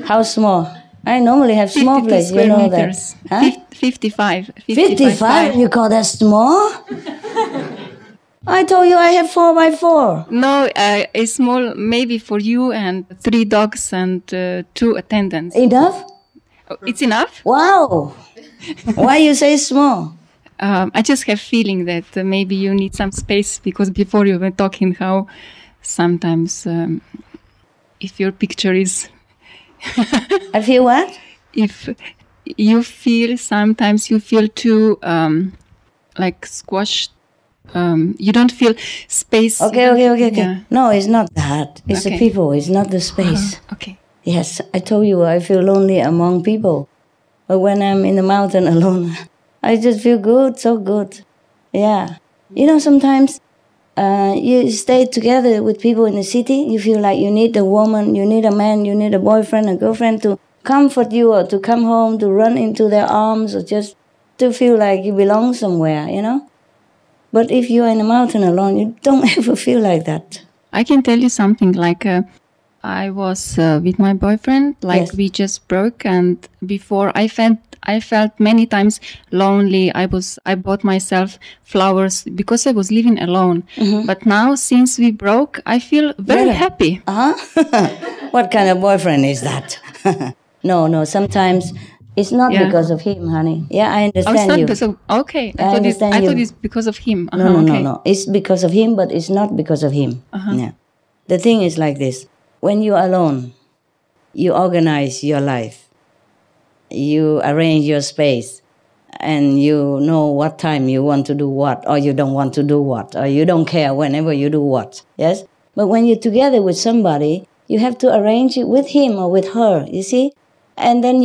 How small? I normally have small place, you know meters. That. Huh? 55. 55? You call that small? I told you I have 4x4. No, it's small maybe for you and 3 dogs and 2 attendants. Enough? Oh, it's enough? Wow. Why you say small? I just have feeling that maybe you need some space because before you were talking how sometimes if your picture is... I feel what? If you feel sometimes you feel too like squashed. You don't feel space. Okay. Yeah. No, it's not that. It's the people. It's not the space. Okay. Yes, I told you I feel lonely among people. But when I'm in the mountain alone, I just feel good, so good. Yeah. Sometimes you stay together with people in the city, you feel like you need a woman, you need a man, you need a boyfriend, a girlfriend to comfort you or to come home, to run into their arms or just to feel like you belong somewhere, But if you're in a mountain alone, you don't ever feel like that. I can tell you something like I was with my boyfriend, we just broke, and before I felt many times lonely. I bought myself flowers because I was living alone. Mm-hmm. But now, since we broke, I feel very happy. What kind of boyfriend is that? No, sometimes it's not because of him, honey. Yeah, I understand you. Okay, I thought it's because of him. No. It's because of him, but it's not because of him. Yeah. The thing is like this. When you're alone, you organize your life. You arrange your space. And you know what time you want to do what, or you don't want to do what, or you don't care whenever you do what. Yes? But when you're together with somebody, you have to arrange it with him or with her, you see? And then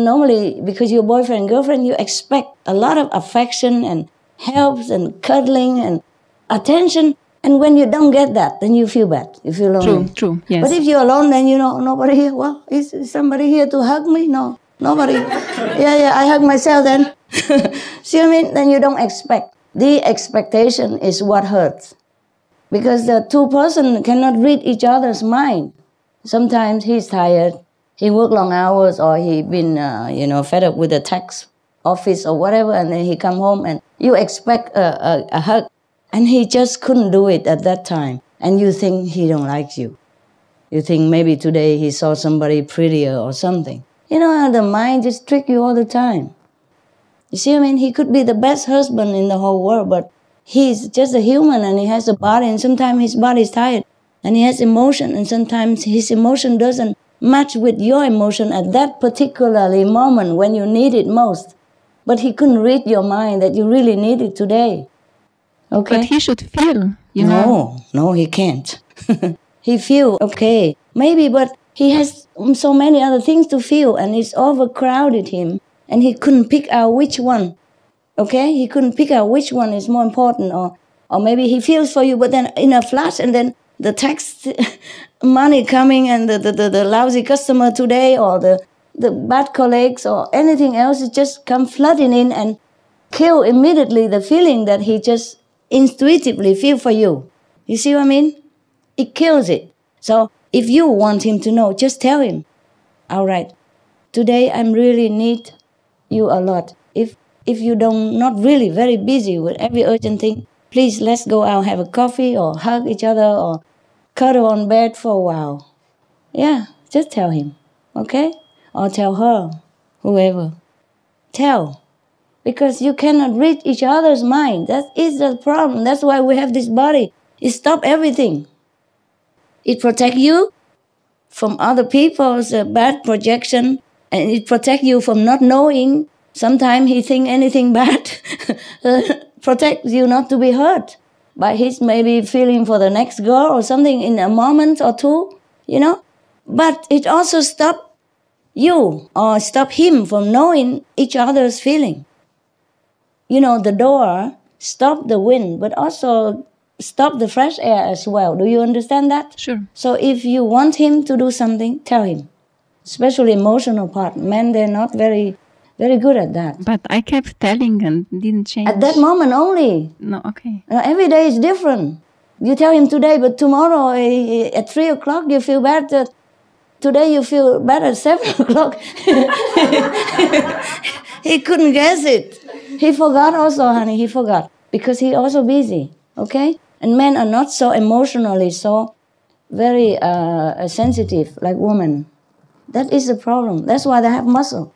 normally, because you're boyfriend and girlfriend, you expect a lot of affection and help and cuddling and attention. And when you don't get that, then you feel bad. You feel lonely. True, yes. But if you're alone, then nobody here. Well, is somebody here to hug me? No, nobody. Yeah, I hug myself then. See what I mean? Then you don't expect. The expectation is what hurts. Because the two person cannot read each other's mind. Sometimes he's tired. He worked long hours, or he been, fed up with the tax office or whatever, and then he come home and you expect a hug, and he just couldn't do it at that time, and you think he don't like you. You think maybe today he saw somebody prettier or something. You know how the mind just trick you all the time. You see what I mean? He could be the best husband in the whole world, but he's just a human, and he has a body, and sometimes his body is tired, and he has emotion, and sometimes his emotion doesn't match with your emotion at that particularly moment when you need it most. But he couldn't read your mind that you really need it today. Okay? But he should feel, you know. No, he can't. He feel, okay, maybe, but he has so many other things to feel, and it's overcrowded him, and he couldn't pick out which one. Okay? He couldn't pick out which one is more important, or maybe he feels for you, but then in a flash, and then the tax money coming, and the lousy customer today, or the bad colleagues, or anything else, it just come flooding in and kill immediately the feeling that he just intuitively feel for you. You see what I mean? It kills it. So if you want him to know, just tell him, all right, today I really need you a lot. If you don't, not really very busy with every urgent thing, please let's go out, have a coffee or hug each other or cuddle on bed for a while. Yeah, just tell him, okay? Or tell her, whoever. Tell. Because you cannot read each other's mind. That is the problem. That's why we have this body. It stops everything. It protects you from other people's bad projection, and it protects you from not knowing. Sometimes he think anything bad. Protects you not to be hurt by his maybe feeling for the next girl or something in a moment or two, you know. But it also stops you or stop him from knowing each other's feeling. You know, the door stop the wind, but also stop the fresh air as well. Do you understand that? Sure. So if you want him to do something, tell him. Especially emotional part. Men, they're not very good at that. But I kept telling and didn't change. At that moment only. No, okay. Every day is different. You tell him today, but tomorrow at 3 o'clock you feel bad. Today you feel bad at 7 o'clock. He couldn't guess it. He forgot also, honey, he forgot. Because he also busy, okay? And men are not so emotionally, so very sensitive like women. That is the problem. That's why they have muscle.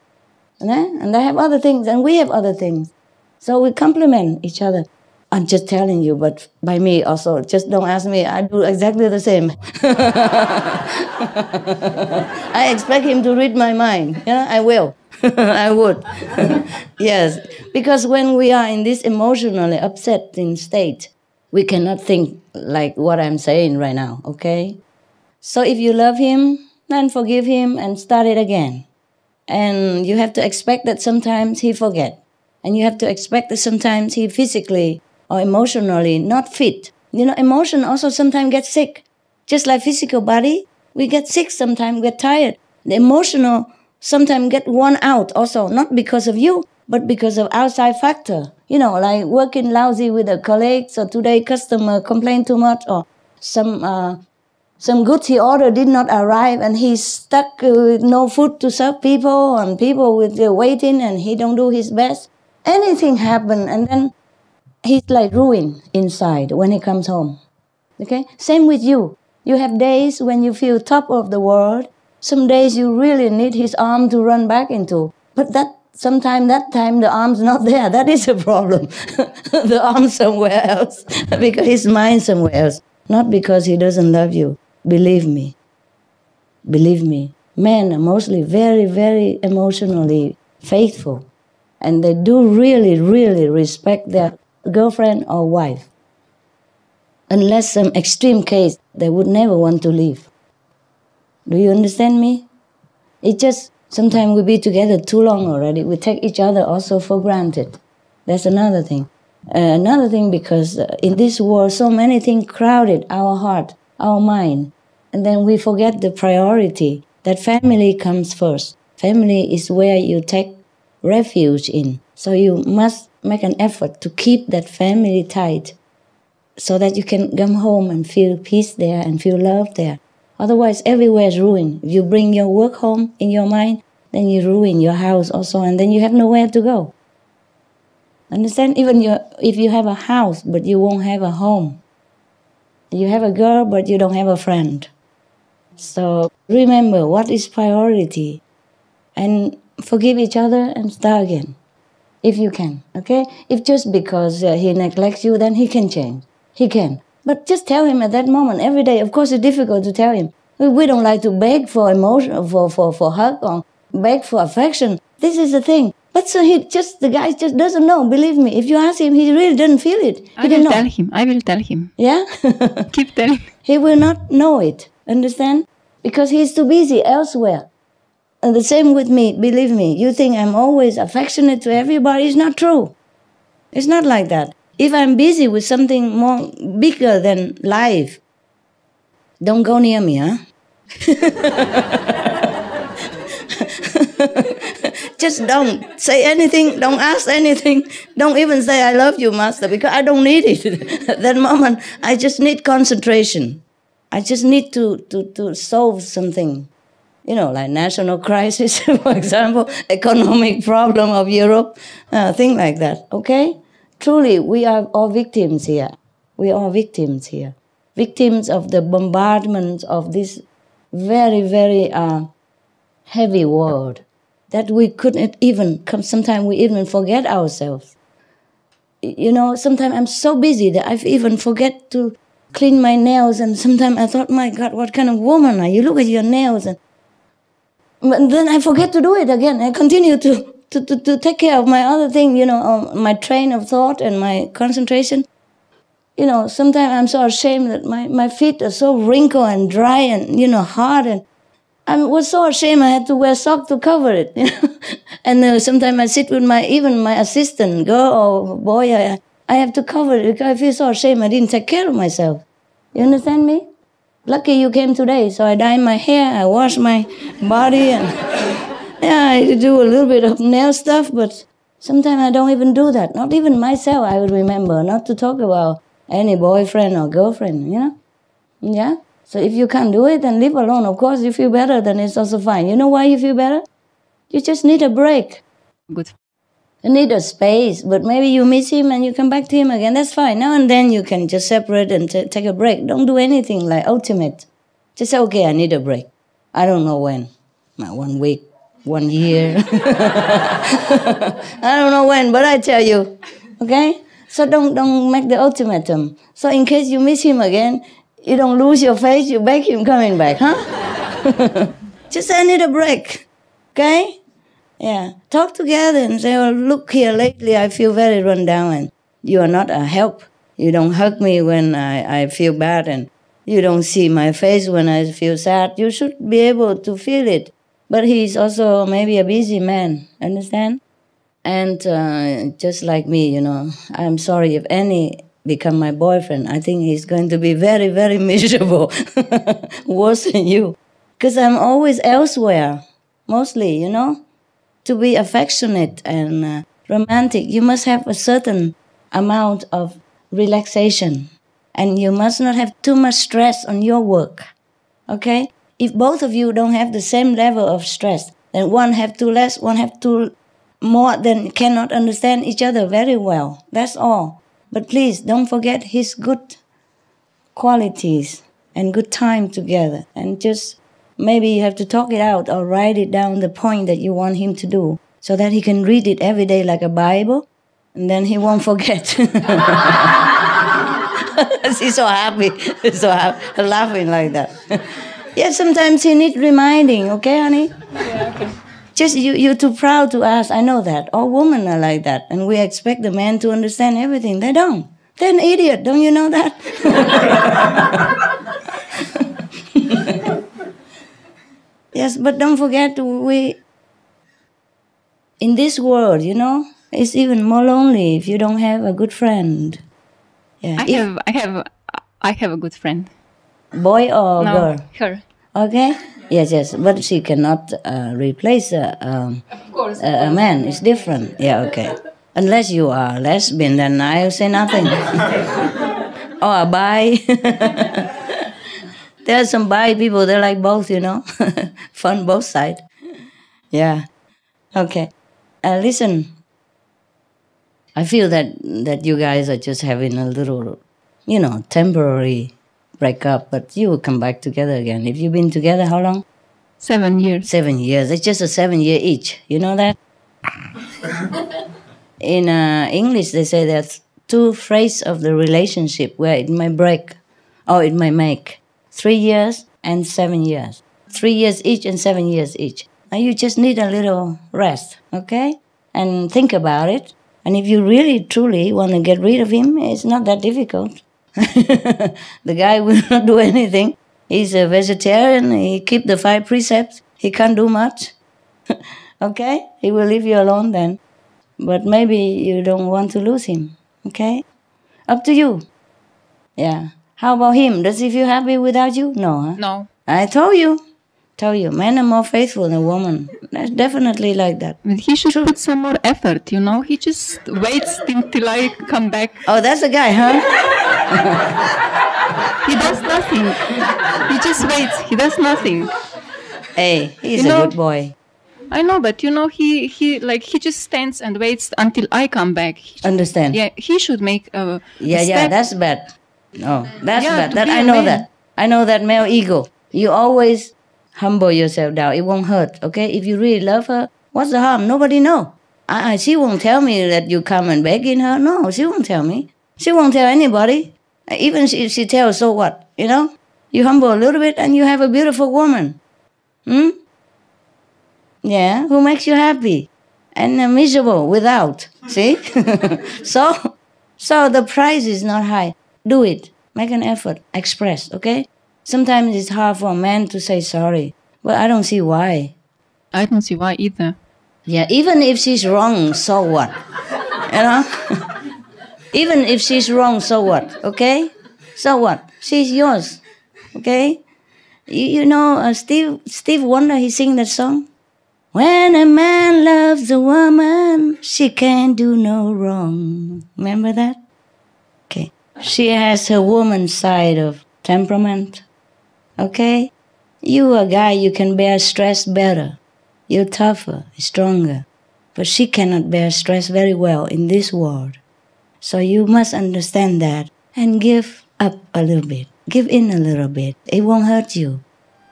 And they have other things, and we have other things. So we complement each other. I'm just telling you, but by me also. Just don't ask me. I do exactly the same. I expect him to read my mind. Yeah, I will. I would. Yes. Because when we are in this emotionally upsetting state, we cannot think like what I'm saying right now, okay? So if you love him, then forgive him and start it again. And you have to expect that sometimes he forget. And you have to expect that sometimes he physically or emotionally not fit. You know, emotion also sometimes gets sick. Just like physical body, we get sick sometimes, get tired. The emotional sometimes get worn out also, not because of you, but because of outside factor. You know, like working lousy with a colleague, so today customer complain too much, or some goods he ordered did not arrive and he's stuck with no food to serve people and people with waiting and he don't do his best. Anything happen and then he's like ruined inside when he comes home. Okay? Same with you. You have days when you feel top of the world. Some days you really need his arm to run back into. But that time the arm's not there. That is a problem. The arm's somewhere else. Because his mind's somewhere else. Not because he doesn't love you. Believe me. Believe me. Men are mostly very, very emotionally faithful. And they do really, really respect their girlfriend or wife. Unless some extreme case, they would never want to leave. Do you understand me? It just, sometimes we be together too long already. We take each other also for granted. That's another thing. Another thing, because in this world, so many things crowded our heart, our mind. And then we forget the priority, that family comes first. Family is where you take refuge in. So you must make an effort to keep that family tight so that you can come home and feel peace there and feel love there. Otherwise, everywhere is ruined. If you bring your work home in your mind, then you ruin your house also, and then you have nowhere to go. Understand? Even if you have a house, but you won't have a home. You have a girl, but you don't have a friend. So remember what is priority, and forgive each other and start again, if you can, okay? If just because he neglects you, then he can change. He can. But just tell him at that moment, every day. Of course, it's difficult to tell him. We don't like to beg for emotion, for hug, or beg for affection. This is the thing. But so the guy just doesn't know. Believe me, if you ask him, he really doesn't feel it. I will tell him. Yeah? Keep telling. He will not know it. Understand? Because he's too busy elsewhere. And the same with me. Believe me, you think I'm always affectionate to everybody. It's not true. It's not like that. If I'm busy with something more bigger than life, don't go near me, huh? Just don't say anything, don't ask anything, don't even say I love you, Master, because I don't need it. At that moment, I just need concentration. I just need to solve something. You know, like national crisis, for example, economic problem of Europe, things like that, okay? Truly, we are all victims here. We are victims here. Victims of the bombardment of this very, very heavy world that we couldn't even, sometimes we even forget ourselves. You know, sometimes I'm so busy that I even forget to clean my nails, and sometimes I thought, my God, what kind of woman are you? Look at your nails. But then I forget to do it again. I continue to take care of my other thing, you know, my train of thought and my concentration. You know, sometimes I'm so ashamed that my feet are so wrinkled and dry and, you know, hard. And I was so ashamed I had to wear socks to cover it. You know? And sometimes I sit with even my assistant, girl or boy, I have to cover it because I feel so ashamed I didn't take care of myself. You understand me? Lucky you came today, so I dye my hair, I wash my body, and yeah, I do a little bit of nail stuff, but sometimes I don't even do that. Not even myself I would remember, not to talk about any boyfriend or girlfriend, you know? Yeah? So if you can't do it, then leave alone. Of course, you feel better, then it's also fine. You know why you feel better? You just need a break. Good. You need a space, but maybe you miss him and you come back to him again. That's fine. Now and then you can just separate and take a break. Don't do anything like ultimate. Just say, okay, I need a break. I don't know when. 1 week, 1 year. I don't know when, but I tell you. Okay? So don't make the ultimatum. So in case you miss him again, you don't lose your faith, you beg him coming back, huh? Just say, I need a break. Okay? Yeah, talk together and say, well, look here, lately I feel very run down and you are not a help. You don't hug me when I feel bad and you don't see my face when I feel sad. You should be able to feel it. But he's also maybe a busy man, understand? And just like me, you know, I'm sorry if any become my boyfriend. I think he's going to be very, very miserable, worse than you. Because I'm always elsewhere, mostly, you know? To be affectionate and romantic, you must have a certain amount of relaxation. And you must not have too much stress on your work. Okay? If both of you don't have the same level of stress, then one have too less, one have too more, then cannot understand each other very well. That's all. But please, don't forget his good qualities and good time together. And just maybe you have to talk it out or write it down, the point that you want him to do, so that he can read it every day like a Bible, and then he won't forget. She's so happy, so happy, laughing like that. Yeah, sometimes he needs reminding, okay, honey? Yeah, okay. Just you're too proud to ask, I know that. All women are like that, and we expect the man to understand everything. They don't. They're an idiot, don't you know that? Yes, but don't forget, in this world, you know, it's even more lonely if you don't have a good friend. Yeah. I have a good friend. Boy or girl? Her. Okay. Yes, but she cannot replace a man. It's different. Yeah, okay. Unless you are a lesbian, then I'll say nothing. Or a bi. There are some bi people, they like both, you know. Fun both sides. Yeah. Okay. Listen, I feel that you guys are just having a little, you know, temporary breakup, but you will come back together again. If you've been together, how long? 7 years. 7 years. It's just a 7 year each. You know that? In English, they say there's 2 phases of the relationship where it may break or it may make. 3 years and 7 years. 3 years each and 7 years each. Now you just need a little rest, okay? And think about it. And if you really, truly want to get rid of him, it's not that difficult. The guy will not do anything. He's a vegetarian. He keep the 5 precepts. He can't do much. Okay? He will leave you alone then. But maybe you don't want to lose him. Okay? Up to you. Yeah. How about him? Does he feel happy without you? No, huh? No. I told you. Tell you, men are more faithful than women. That's definitely like that. But he should put some more effort, you know. He just waits till I come back. Oh, that's the guy, huh? He does nothing. He just waits. He does nothing. Hey, he's a good boy. I know, but you know, he just stands and waits until I come back. Understand? Yeah, he should make a step. That's bad. No, that's bad. That I know that. I know that male ego. You always humble yourself down. It won't hurt, okay? If you really love her, what's the harm? Nobody know. She won't tell me that you come and beg in her. No, she won't tell me. She won't tell anybody. Even if she tells, so what? You know? You humble a little bit and you have a beautiful woman. Yeah, who makes you happy and miserable without. See? So the price is not high. Do it. Make an effort. Express, okay? Sometimes it's hard for a man to say sorry, but I don't see why. I don't see why either. Yeah, even if she's wrong, so what? You know? Even if she's wrong, so what? Okay? So what? She's yours. Okay? You know, Steve Wonder, he sing that song. When a man loves a woman, she can't do no wrong. Remember that? Okay. She has her woman side of temperament. Okay? You a guy, you can bear stress better. You're tougher, stronger. But she cannot bear stress very well in this world. So you must understand that and give up a little bit. Give in a little bit. It won't hurt you.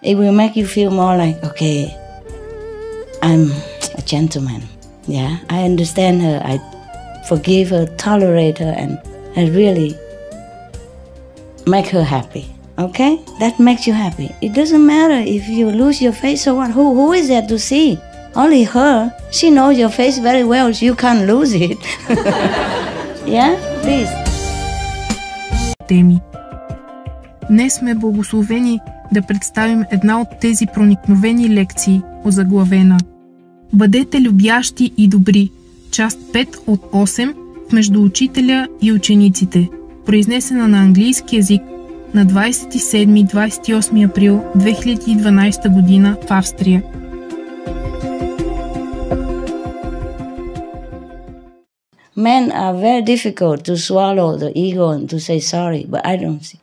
It will make you feel more like, okay, I'm a gentleman. Yeah, I understand her. I forgive her, tolerate her, and I really make her happy. Okay? That makes you happy. It doesn't matter if you lose your face or what. Who is there to see? Only her. She knows your face very well. You can't lose it. Yeah? Please. Теми. Днес сме благословени да представим една от тези проникновени лекции, озаглавена Бъдете любящи и добри, част 5 от 8 между учителя и учениците, произнесена на английски език на 27-28 април 2012 година в Австрия. Men are very difficult to swallow the ego and to say sorry, but I don't see.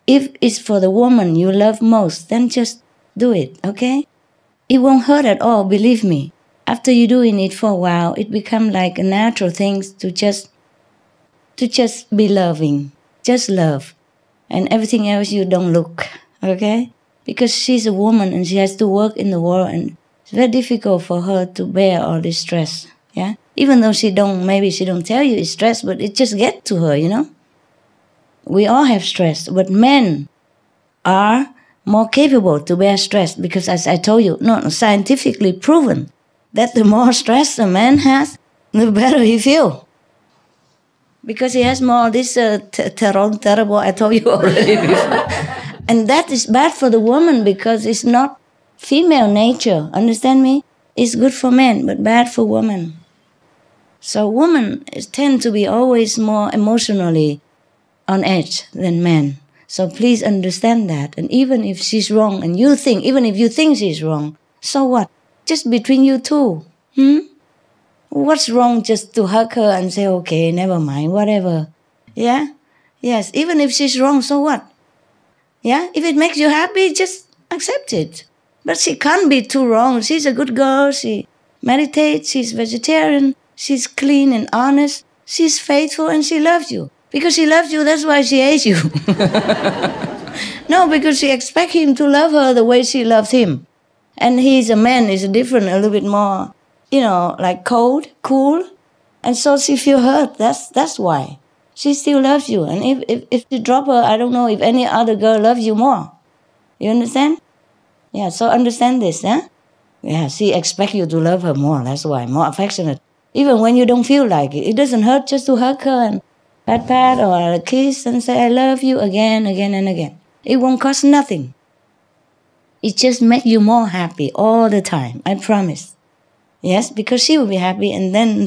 If it's for the woman you love most, then just do it, okay? It won't hurt at all, believe me. After you're doing it for a while, it becomes like a natural thing to just be loving. Just love. And everything else you don't look, okay? Because she's a woman and she has to work in the world and it's very difficult for her to bear all this stress, yeah? Even though maybe she don't tell you it's stress, but it just gets to her, you know? We all have stress, but men are more capable to bear stress because, as I told you, scientifically proven that the more stress a man has, the better he feels. Because he has more this terrible, I told you already before. And that is bad for the woman because it's not female nature, understand me? It's good for men, but bad for women. So women tend to be always more emotionally on edge than men. So please understand that. And even if she's wrong, and even if you think she's wrong, so what? Just between you two. What's wrong just to hug her and say, okay, never mind, whatever. Yeah? Yes, even if she's wrong, so what? Yeah? If it makes you happy, just accept it. But she can't be too wrong. She's a good girl. She meditates. She's vegetarian. She's clean and honest. She's faithful and she loves you. Because she loves you, that's why she hates you. No, because she expects him to love her the way she loves him. And he's a man, he's different, a little bit more, like cold, cool. And so she feels hurt. That's why. She still loves you. And if you drop her, I don't know if any other girl loves you more. You understand? Yeah, so understand this, huh? Yeah, she expects you to love her more. That's why, more affectionate. Even when you don't feel like it. It doesn't hurt just to hug her and pat or a kiss and say, I love you again and again. It won't cost nothing. It just makes you more happy all the time, I promise. Yes, because she will be happy and then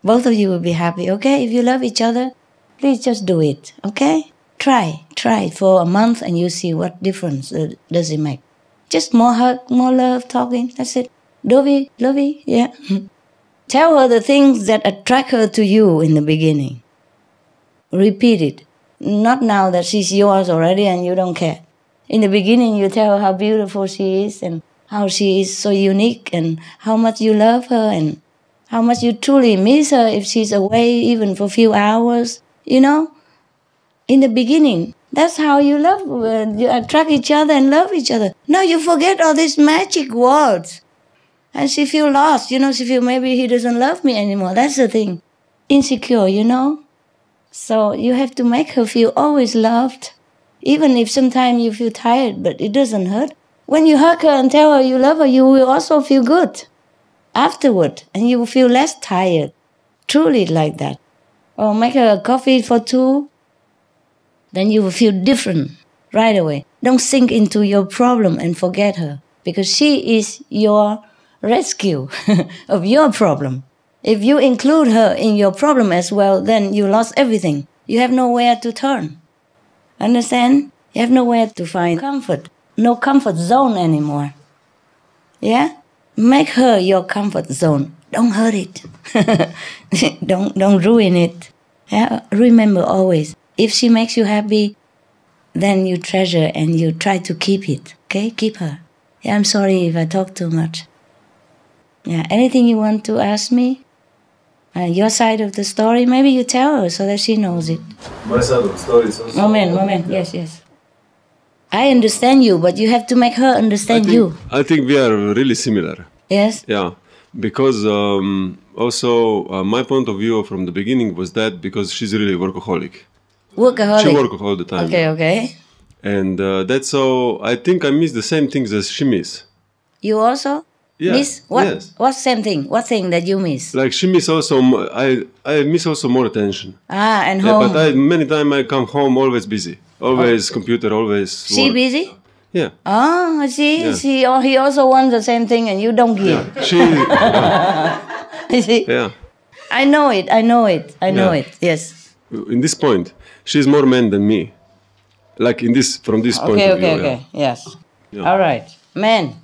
both of you will be happy, okay? If you love each other, please just do it, okay? Try for a month and you see what difference does it make. Just more hug, more love, talking. That's it. Lovey, yeah. Tell her the things that attract her to you in the beginning. Repeat it. Not now that she's yours already and you don't care. In the beginning, you tell her how beautiful she is and how she is so unique and how much you love her and how much you truly miss her if she's away even for a few hours. You know, in the beginning, that's how you love, you attract each other and love each other. Now you forget all these magic words. And she feel lost, you know, she feel maybe he doesn't love me anymore. That's the thing. Insecure, you know. So you have to make her feel always loved. Even if sometimes you feel tired, but it doesn't hurt. When you hug her and tell her you love her, you will also feel good afterward. And you will feel less tired. Truly like that. Or make her a coffee for two. Then you will feel different right away. Don't sink into your problem and forget her. Because she is your rescue of your problem. If you include her in your problem as well, then you lost everything. You have nowhere to turn. Understand? You have nowhere to find comfort. No comfort zone anymore. Yeah? Make her your comfort zone. Don't hurt it. Don't ruin it. Yeah? Remember always, if she makes you happy, then you treasure and you try to keep it. Okay? Keep her. Yeah, I'm sorry if I talk too much. Yeah, anything you want to ask me? Your side of the story, maybe you tell her so that she knows it. My side of the story is also... Moment. Yes. I understand you, but you have to make her understand you. I think we are really similar. Yes? Yeah, because also my point of view from the beginning was that because she's really workaholic. Workaholic? She works all the time. Okay. And that's so, I think I miss the same things as she miss. You also? Yeah. Miss? What? Yes. What same thing? What thing that you miss? Like she miss also, I miss also more attention. And home. But many times I come home always busy. Always computer, always She work. busy? Yeah. Oh, see? Yeah. He also wants the same thing and you don't give. Yeah. She... You see? Yeah. I know it. Yes. In this point, she's more man than me. Like from this point of view. Okay. Yes. Yeah. All right. Man.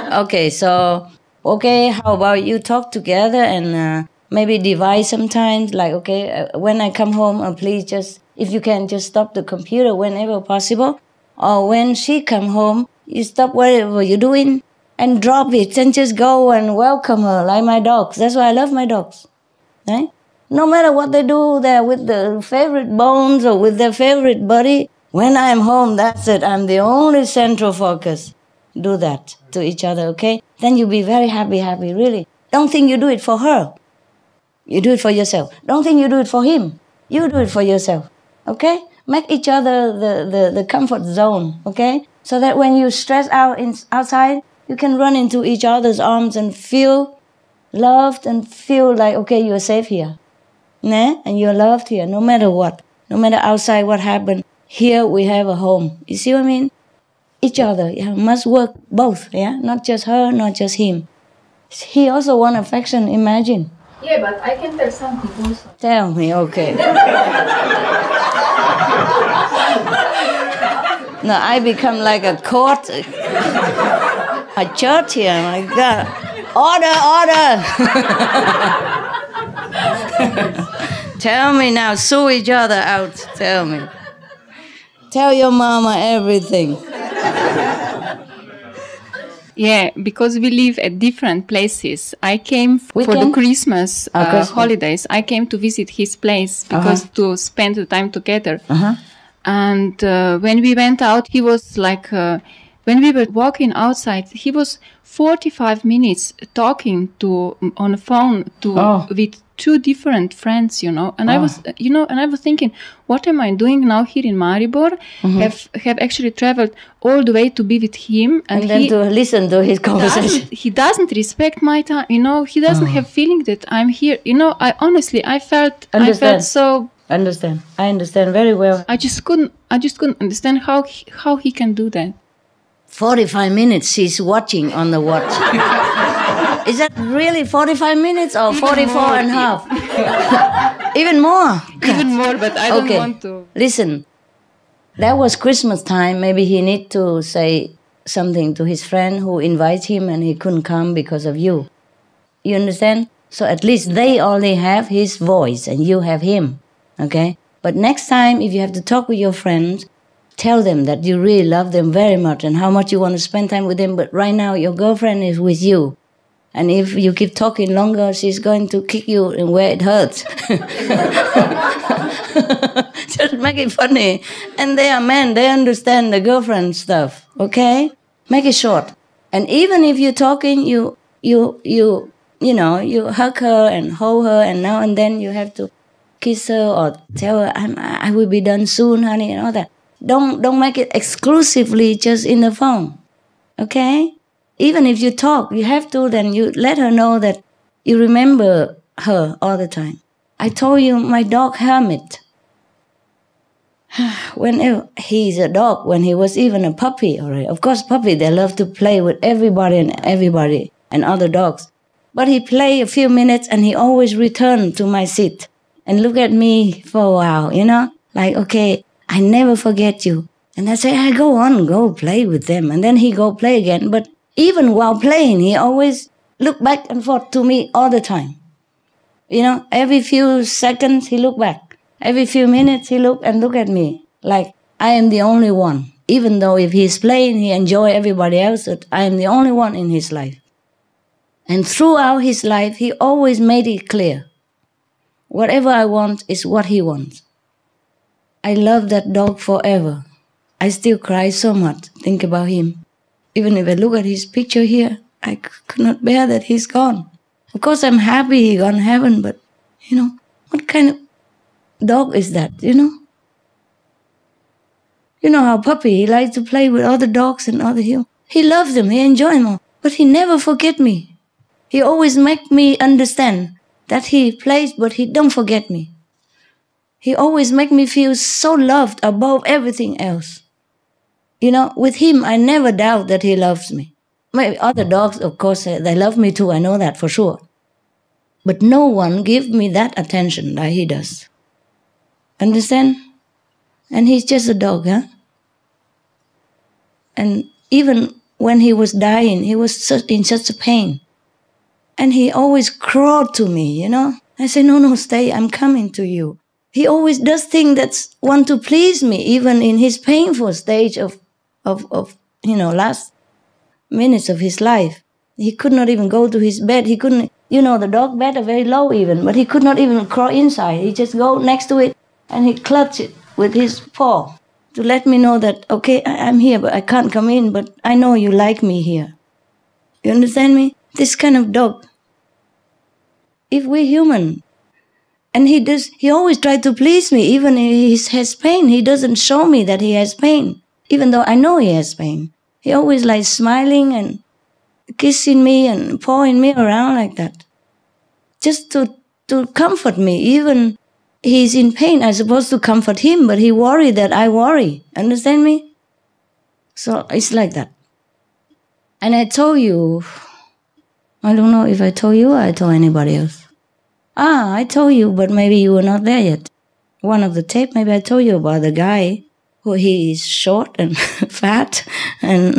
Okay, so, how about you talk together and maybe divide sometimes, like, when I come home, please just, if you can just stop the computer whenever possible, or when she come home, you stop whatever you're doing and drop it and just go and welcome her, like my dogs. That's why I love my dogs. Right? No matter what they do, they're with their favorite bones or with their favorite buddy. When I'm home, that's it. I'm the only central focus. Do that to each other, okay? Then you'll be very happy, really. Don't think you do it for her. You do it for yourself. Don't think you do it for him. You do it for yourself, okay? Make each other the comfort zone, okay? So that when you stress out outside, you can run into each other's arms and feel loved and feel like, okay, you're safe here. Nah? And you're loved here, no matter what. No matter outside what happened, here we have a home. You see what I mean? Each other, must work both, not just her, not just him. He also wants affection, imagine. Yeah, but I can tell something also. Tell me, okay. No, I become like a court, a church here, my God. Order! Tell me now, sue each other out, tell me. Tell your mama everything. Yeah, because we live at different places. I came for the Christmas holidays. I came to visit his place because to spend the time together. And when we went out, he was like, when we were walking outside, he was 45 minutes talking on the phone with two different friends, and I was, and I was thinking, what am I doing now here in Maribor? Have actually traveled all the way to be with him, and then to listen to his conversation. He doesn't respect my time, he doesn't have feeling that I'm here. I felt so. Understand. I understand very well. I just couldn't understand how he can do that. 45 minutes she's watching on the watch. Is that really 45 minutes or 44 and a half? Even more? Even more, but I don't want to. Listen, that was Christmas time. Maybe he need to say something to his friend who invites him and he couldn't come because of you. You understand? So at least they only have his voice and you have him, okay? But next time, if you have to talk with your friends, tell them that you really love them very much and how much you want to spend time with them, but right now your girlfriend is with you. And if you keep talking longer, she's going to kick you in where it hurts. Just make it funny. And they are men, they understand the girlfriend stuff, okay? Make it short. And even if you're talking, you hug her and hold her, and now and then you have to kiss her or tell her, I will be done soon, honey, and all that. Don't make it exclusively just in the phone, okay? Even if you talk, you have to, then you let her know that you remember her all the time. I told you my dog Hermit, whenever he's a dog, when he was even a puppy already. Of course, puppy, they love to play with everybody and other dogs. But he played a few minutes and he always returned to my seat and look at me for a while, like, okay, I never forget you. And I say, go play with them. And then he go play again. But even while playing, he always look back and forth to me all the time. Every few seconds he look back. Every few minutes he look at me like I am the only one. Even though if he's playing, he enjoy everybody else, but I am the only one in his life. And throughout his life, he always made it clear. Whatever I want is what he wants. I love that dog forever. I still cry so much, think about him. Even if I look at his picture here, I could not bear that he's gone. Of course, I'm happy he gone to heaven, but, what kind of dog is that, You know how puppy, he likes to play with other dogs and other humans. He loves them, he enjoys them, but he never forget me. He always make me understand that he plays, but he don't forget me. He always make me feel so loved above everything else. With him, I never doubt that he loves me. Maybe other dogs, of course, they love me too, I know that for sure. But no one gives me that attention that he does. Understand? And he's just a dog, huh? And even when he was dying, he was in such a pain. And he always crawled to me, I say, no, stay, I'm coming to you. He always does things that want to please me, even in his painful stage of last minutes of his life. He could not even go to his bed. He couldn't, the dog bed are very low even, but he could not even crawl inside. He just go next to it and he clutch it with his paw to let me know that, okay, I'm here, but I can't come in, but I know you like me here. You understand me? This kind of dog. If we're human, and he always tried to please me, even if he has pain. He doesn't show me that he has pain, even though I know he has pain. He always like smiling and kissing me and pawing me around like that. Just to comfort me. Even he's in pain, I'm supposed to comfort him, but he worried that I worry. Understand me? So it's like that. And I told you, I don't know if I told you or I told anybody else. I told you, but maybe you were not there yet. One of the tape, maybe I told you about the guy who he is short and fat and,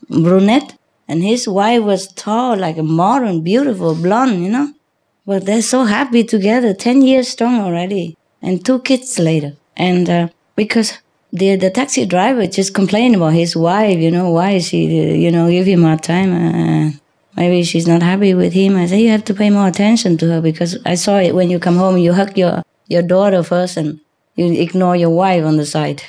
brunette. And his wife was tall, like a modern, beautiful blonde, But they're so happy together, 10 years strong already, and 2 kids later. And because the taxi driver just complained about his wife, why is she, give him a hard time. Maybe she's not happy with him. I say, you have to pay more attention to her, because I saw it when you come home, you hug your daughter first and you ignore your wife on the side.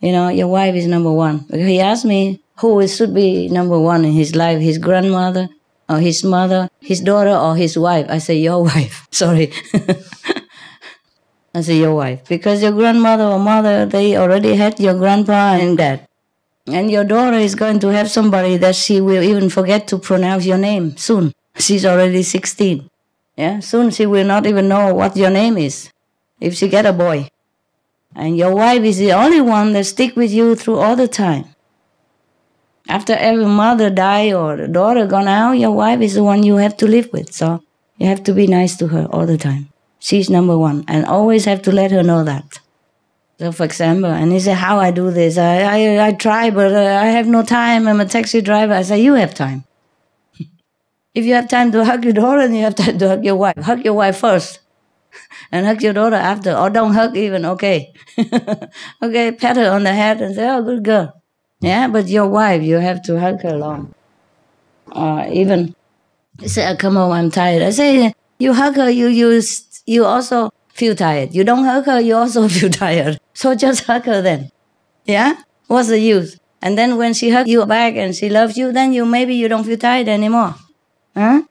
Your wife is number one. He asked me who should be number one in his life, his grandmother or his mother, his daughter or his wife. I say, your wife. Sorry. I say, your wife. Because your grandmother or mother, they already had your grandpa and dad. And your daughter is going to have somebody that she will even forget to pronounce your name soon. She's already 16. Yeah, soon she will not even know what your name is if she get a boy. And your wife is the only one that stick with you through all the time. After every mother die or the daughter gone out, your wife is the one you have to live with. So you have to be nice to her all the time. She's number one, and always have to let her know that. So, for example, and he said, how I do this? I try, but I have no time. I'm a taxi driver. I say, you have time. If you have time to hug your daughter, then you have time to hug your wife. Hug your wife first and hug your daughter after. Or don't hug even, okay. Okay, pat her on the head and say, oh, good girl. Yeah, but your wife, you have to hug her along. Even say, come home, I'm tired. I say, you hug her, you also feel tired. You don't hug her, you also feel tired. So just hug her then. Yeah? What's the use? And then when she hugs you back and she loves you, then maybe you don't feel tired anymore. Huh?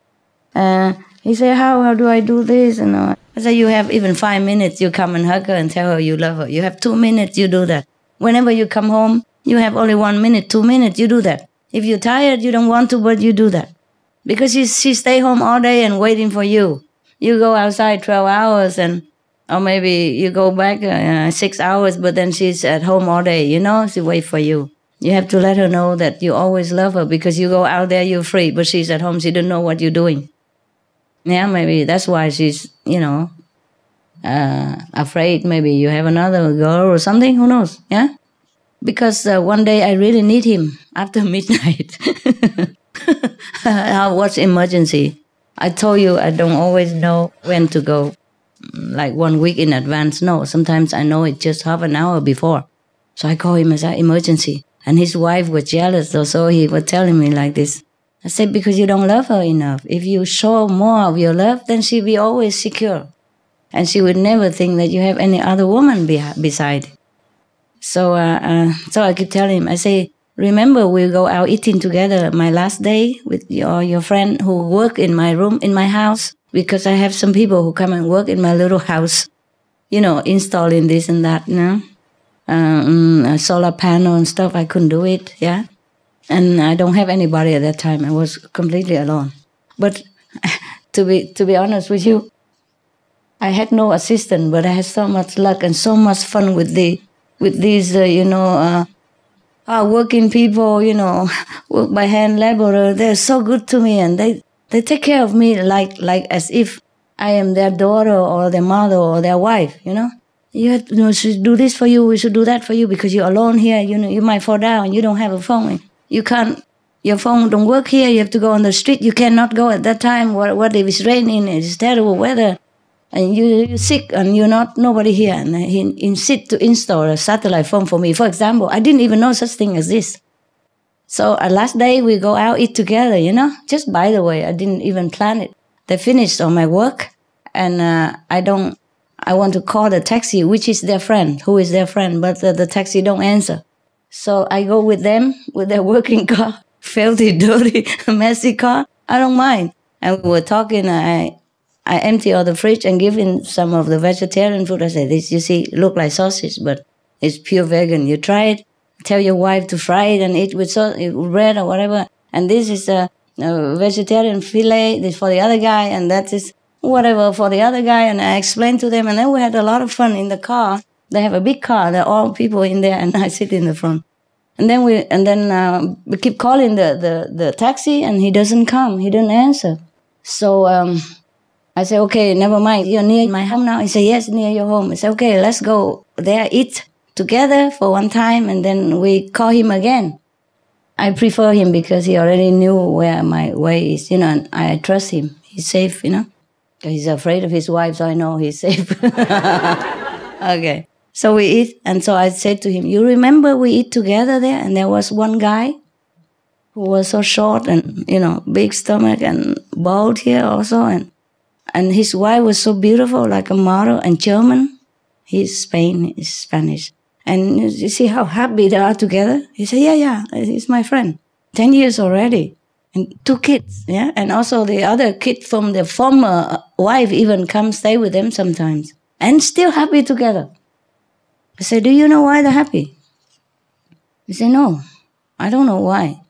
He said, how do I do this? And I said, you have even 5 minutes, you come and hug her and tell her you love her. You have 2 minutes, you do that. Whenever you come home, you have only 1 minute, 2 minutes, you do that. If you're tired, you don't want to, but you do that. Because she stay home all day and waiting for you. You go outside 12 hours or maybe you go back 6 hours, but then she's at home all day, she wait for you. You have to let her know that you always love her because you go out there, you're free, but she's at home, she don't know what you're doing. Yeah, maybe that's why she's, afraid maybe you have another girl or something, who knows, yeah? Because one day I really need him after midnight. I was emergency. I told you I don't always know when to go, like 1 week in advance. No, sometimes I know it just half an hour before. So I call him as an emergency. And his wife was jealous, so he was telling me like this. I said, because you don't love her enough. If you show more of your love, then she'll be always secure. And she would never think that you have any other woman beside. So I keep telling him, I say, remember we'll go out eating together my last day with your friend who work in my room, in my house. Because I have some people who come and work in my little house, installing this and that, a solar panel and stuff. I couldn't do it, yeah. And I don't have anybody at that time. I was completely alone. But to be honest with you, I had no assistant, but I had so much luck and so much fun with these, working people, work by hand laborer. They're so good to me, and they take care of me like as if I am their daughter or their mother or their wife, You have to, should do this for you, we should do that for you, because you're alone here, you might fall down, you don't have a phone. You can't, your phone don't work here, you have to go on the street, you cannot go at that time. What if it's raining, it's terrible weather, and you're sick and nobody here. And he insist to install a satellite phone for me. For example, I didn't even know such thing as this. So last day we go out, eat together, Just by the way, I didn't even plan it. They finished on my work, and I want to call the taxi, which is their friend, who is their friend, but the taxi don't answer. So I go with them, with their working car, filthy, dirty, messy car. I don't mind. And we were talking, I empty all the fridge and give him some of the vegetarian food. I say, this, you see, look like sausage, but it's pure vegan. You try it. Tell your wife to fry it and eat with bread or whatever. And this is a vegetarian fillet. This for the other guy, and that is whatever for the other guy. And I explained to them, and then we had a lot of fun in the car. They have a big car. There are all people in there, and I sit in the front. And then we keep calling the taxi, and he doesn't come. He didn't answer. So I say, okay, never mind. You're near my home now. He said, yes, near your home. I said, okay, let's go there, eat together for one time, and then we call him again. I prefer him because he already knew where my way is, and I trust him. He's safe, He's afraid of his wife, so I know he's safe. Okay. So we eat, and so I said to him, you remember we eat together there? And there was one guy who was so short and, big stomach and bald here also. And his wife was so beautiful, like a model, and German. He's Spanish. And you see how happy they are together? He said, yeah, he's my friend. 10 years already. And 2 kids, yeah? And also the other kid from the former wife even come stay with them sometimes. And still happy together. I said, do you know why they're happy? He said, no, I don't know why.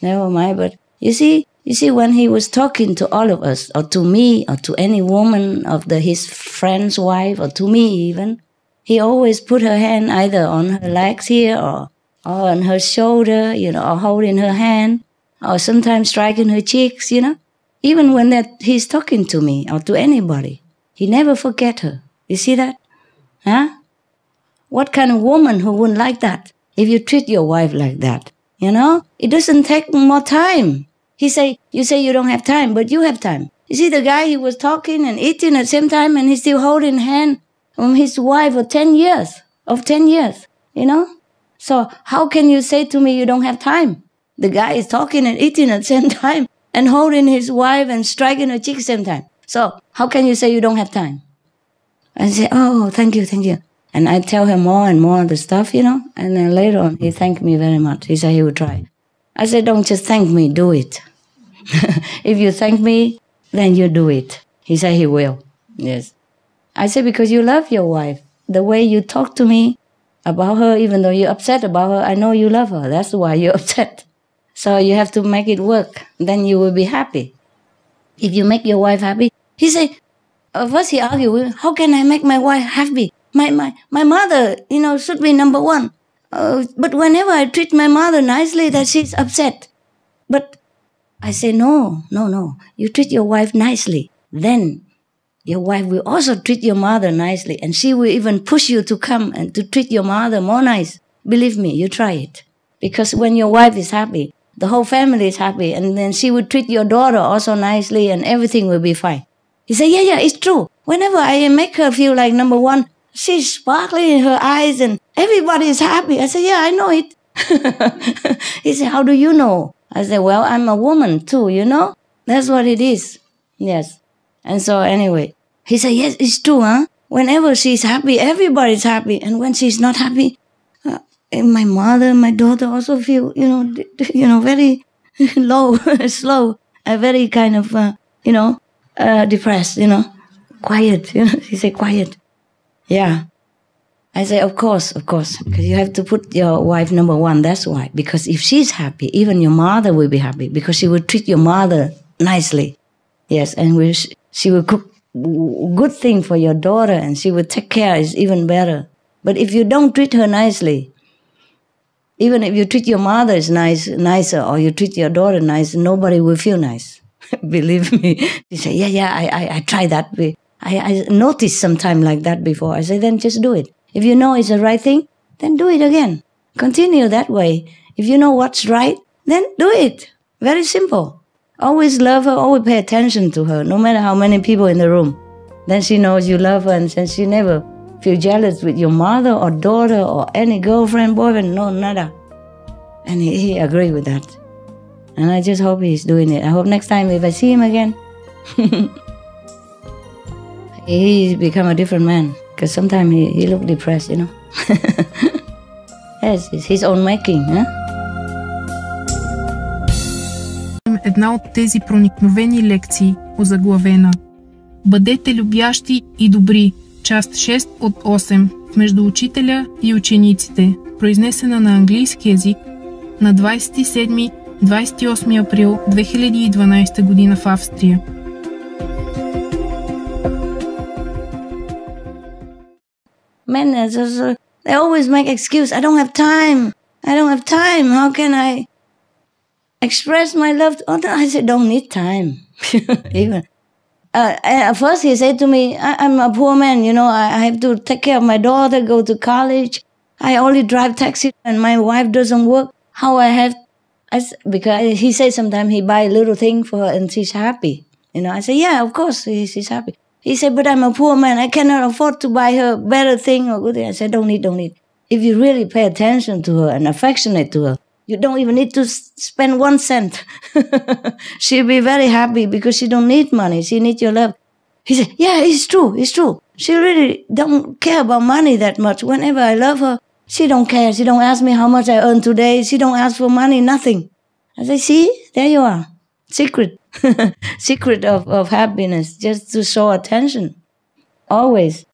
Never mind, but you see, when he was talking to all of us, or to me, or to any woman of his friend's wife, or to me even, he always put her hand either on her legs here, or on her shoulder, or holding her hand, or sometimes striking her cheeks, Even when he's talking to me, or to anybody, he never forget her. You see that? Huh? What kind of woman who wouldn't like that? If you treat your wife like that, you know? It doesn't take more time. You say you don't have time, but you have time. You see the guy, he was talking and eating at the same time, and he's still holding hand from his wife for 10 years, you know? So how can you say to me you don't have time? The guy is talking and eating at the same time and holding his wife and striking her cheek at the same time. So how can you say you don't have time? I say, oh, thank you. And I tell him more and more of the stuff, you know, and then later on he thanked me very much. He said he would try. I said, don't just thank me, do it. If you thank me, then you do it. He said he will. Yes. I said, because you love your wife. The way you talk to me about her, even though you're upset about her, I know you love her. That's why you're upset. So you have to make it work. Then you will be happy. If you make your wife happy, he said, first he argued, how can I make my wife happy? My mother, you know, should be number one. But whenever I treat my mother nicely, that she's upset. But I say, no. You treat your wife nicely. Then your wife will also treat your mother nicely. And she will even push you to come and to treat your mother more nice. Believe me, you try it. Because when your wife is happy, the whole family is happy. And then she will treat your daughter also nicely and everything will be fine. He said, yeah, it's true. Whenever I make her feel like number one, she's sparkling in her eyes and everybody is happy. I said, yeah, I know it. He said, how do you know? I said, well, I'm a woman too, you know? That's what it is. Yes. And so anyway, he said, yes, it's true, huh? Whenever she's happy, everybody's happy. And when she's not happy, my mother, my daughter also feel, very low, slow, very kind of, depressed, quiet. He said, quiet. Yeah. I say, of course, because you have to put your wife number one. That's why. Because if she's happy, even your mother will be happy because she will treat your mother nicely. Yes, and she will cook good thing for your daughter and she will take care. It's even better. But if you don't treat her nicely, even if you treat your mother nicer, or you treat your daughter nice, nobody will feel nice. Believe me. She say, I try that. I noticed sometime like that before. I say, then just do it. If you know it's the right thing, then do it again. Continue that way. If you know what's right, then do it. Very simple. Always love her, always pay attention to her, no matter how many people in the room. Then she knows you love her and she never feel jealous with your mother or daughter or any girlfriend, boyfriend, no, nada. And he agreed with that. And I just hope he's doing it. I hope next time if I see him again, he's become a different man. Because sometimes he look depressed, Yes, it's his own making, huh? Една от тези проникновени лекции, озаглавена Бъдете любящи и добри, част 6 от 8, между учителя и учениците, произнесена на английски език на 27-28 април 2012 година в Австрия. Men, they always make excuse. I don't have time. How can I express my love? I said, don't need time. Even at first he said to me, I'm a poor man, I have to take care of my daughter, go to college. I only drive taxi and my wife doesn't work. Because he said sometimes he buy a little thing for her and she's happy. I said, yeah, of course she's happy. He said, but I'm a poor man. I cannot afford to buy her better thing or good thing. I said, don't need. If you really pay attention to her and affectionate to her, you don't even need to spend 1 cent. She'll be very happy because she don't need money. She needs your love. He said, yeah, it's true. She really don't care about money that much. Whenever I love her, she don't care. She don't ask me how much I earn today. She don't ask for money, nothing. I say, see, there you are. Secret. Secret of happiness, just to show attention. Always.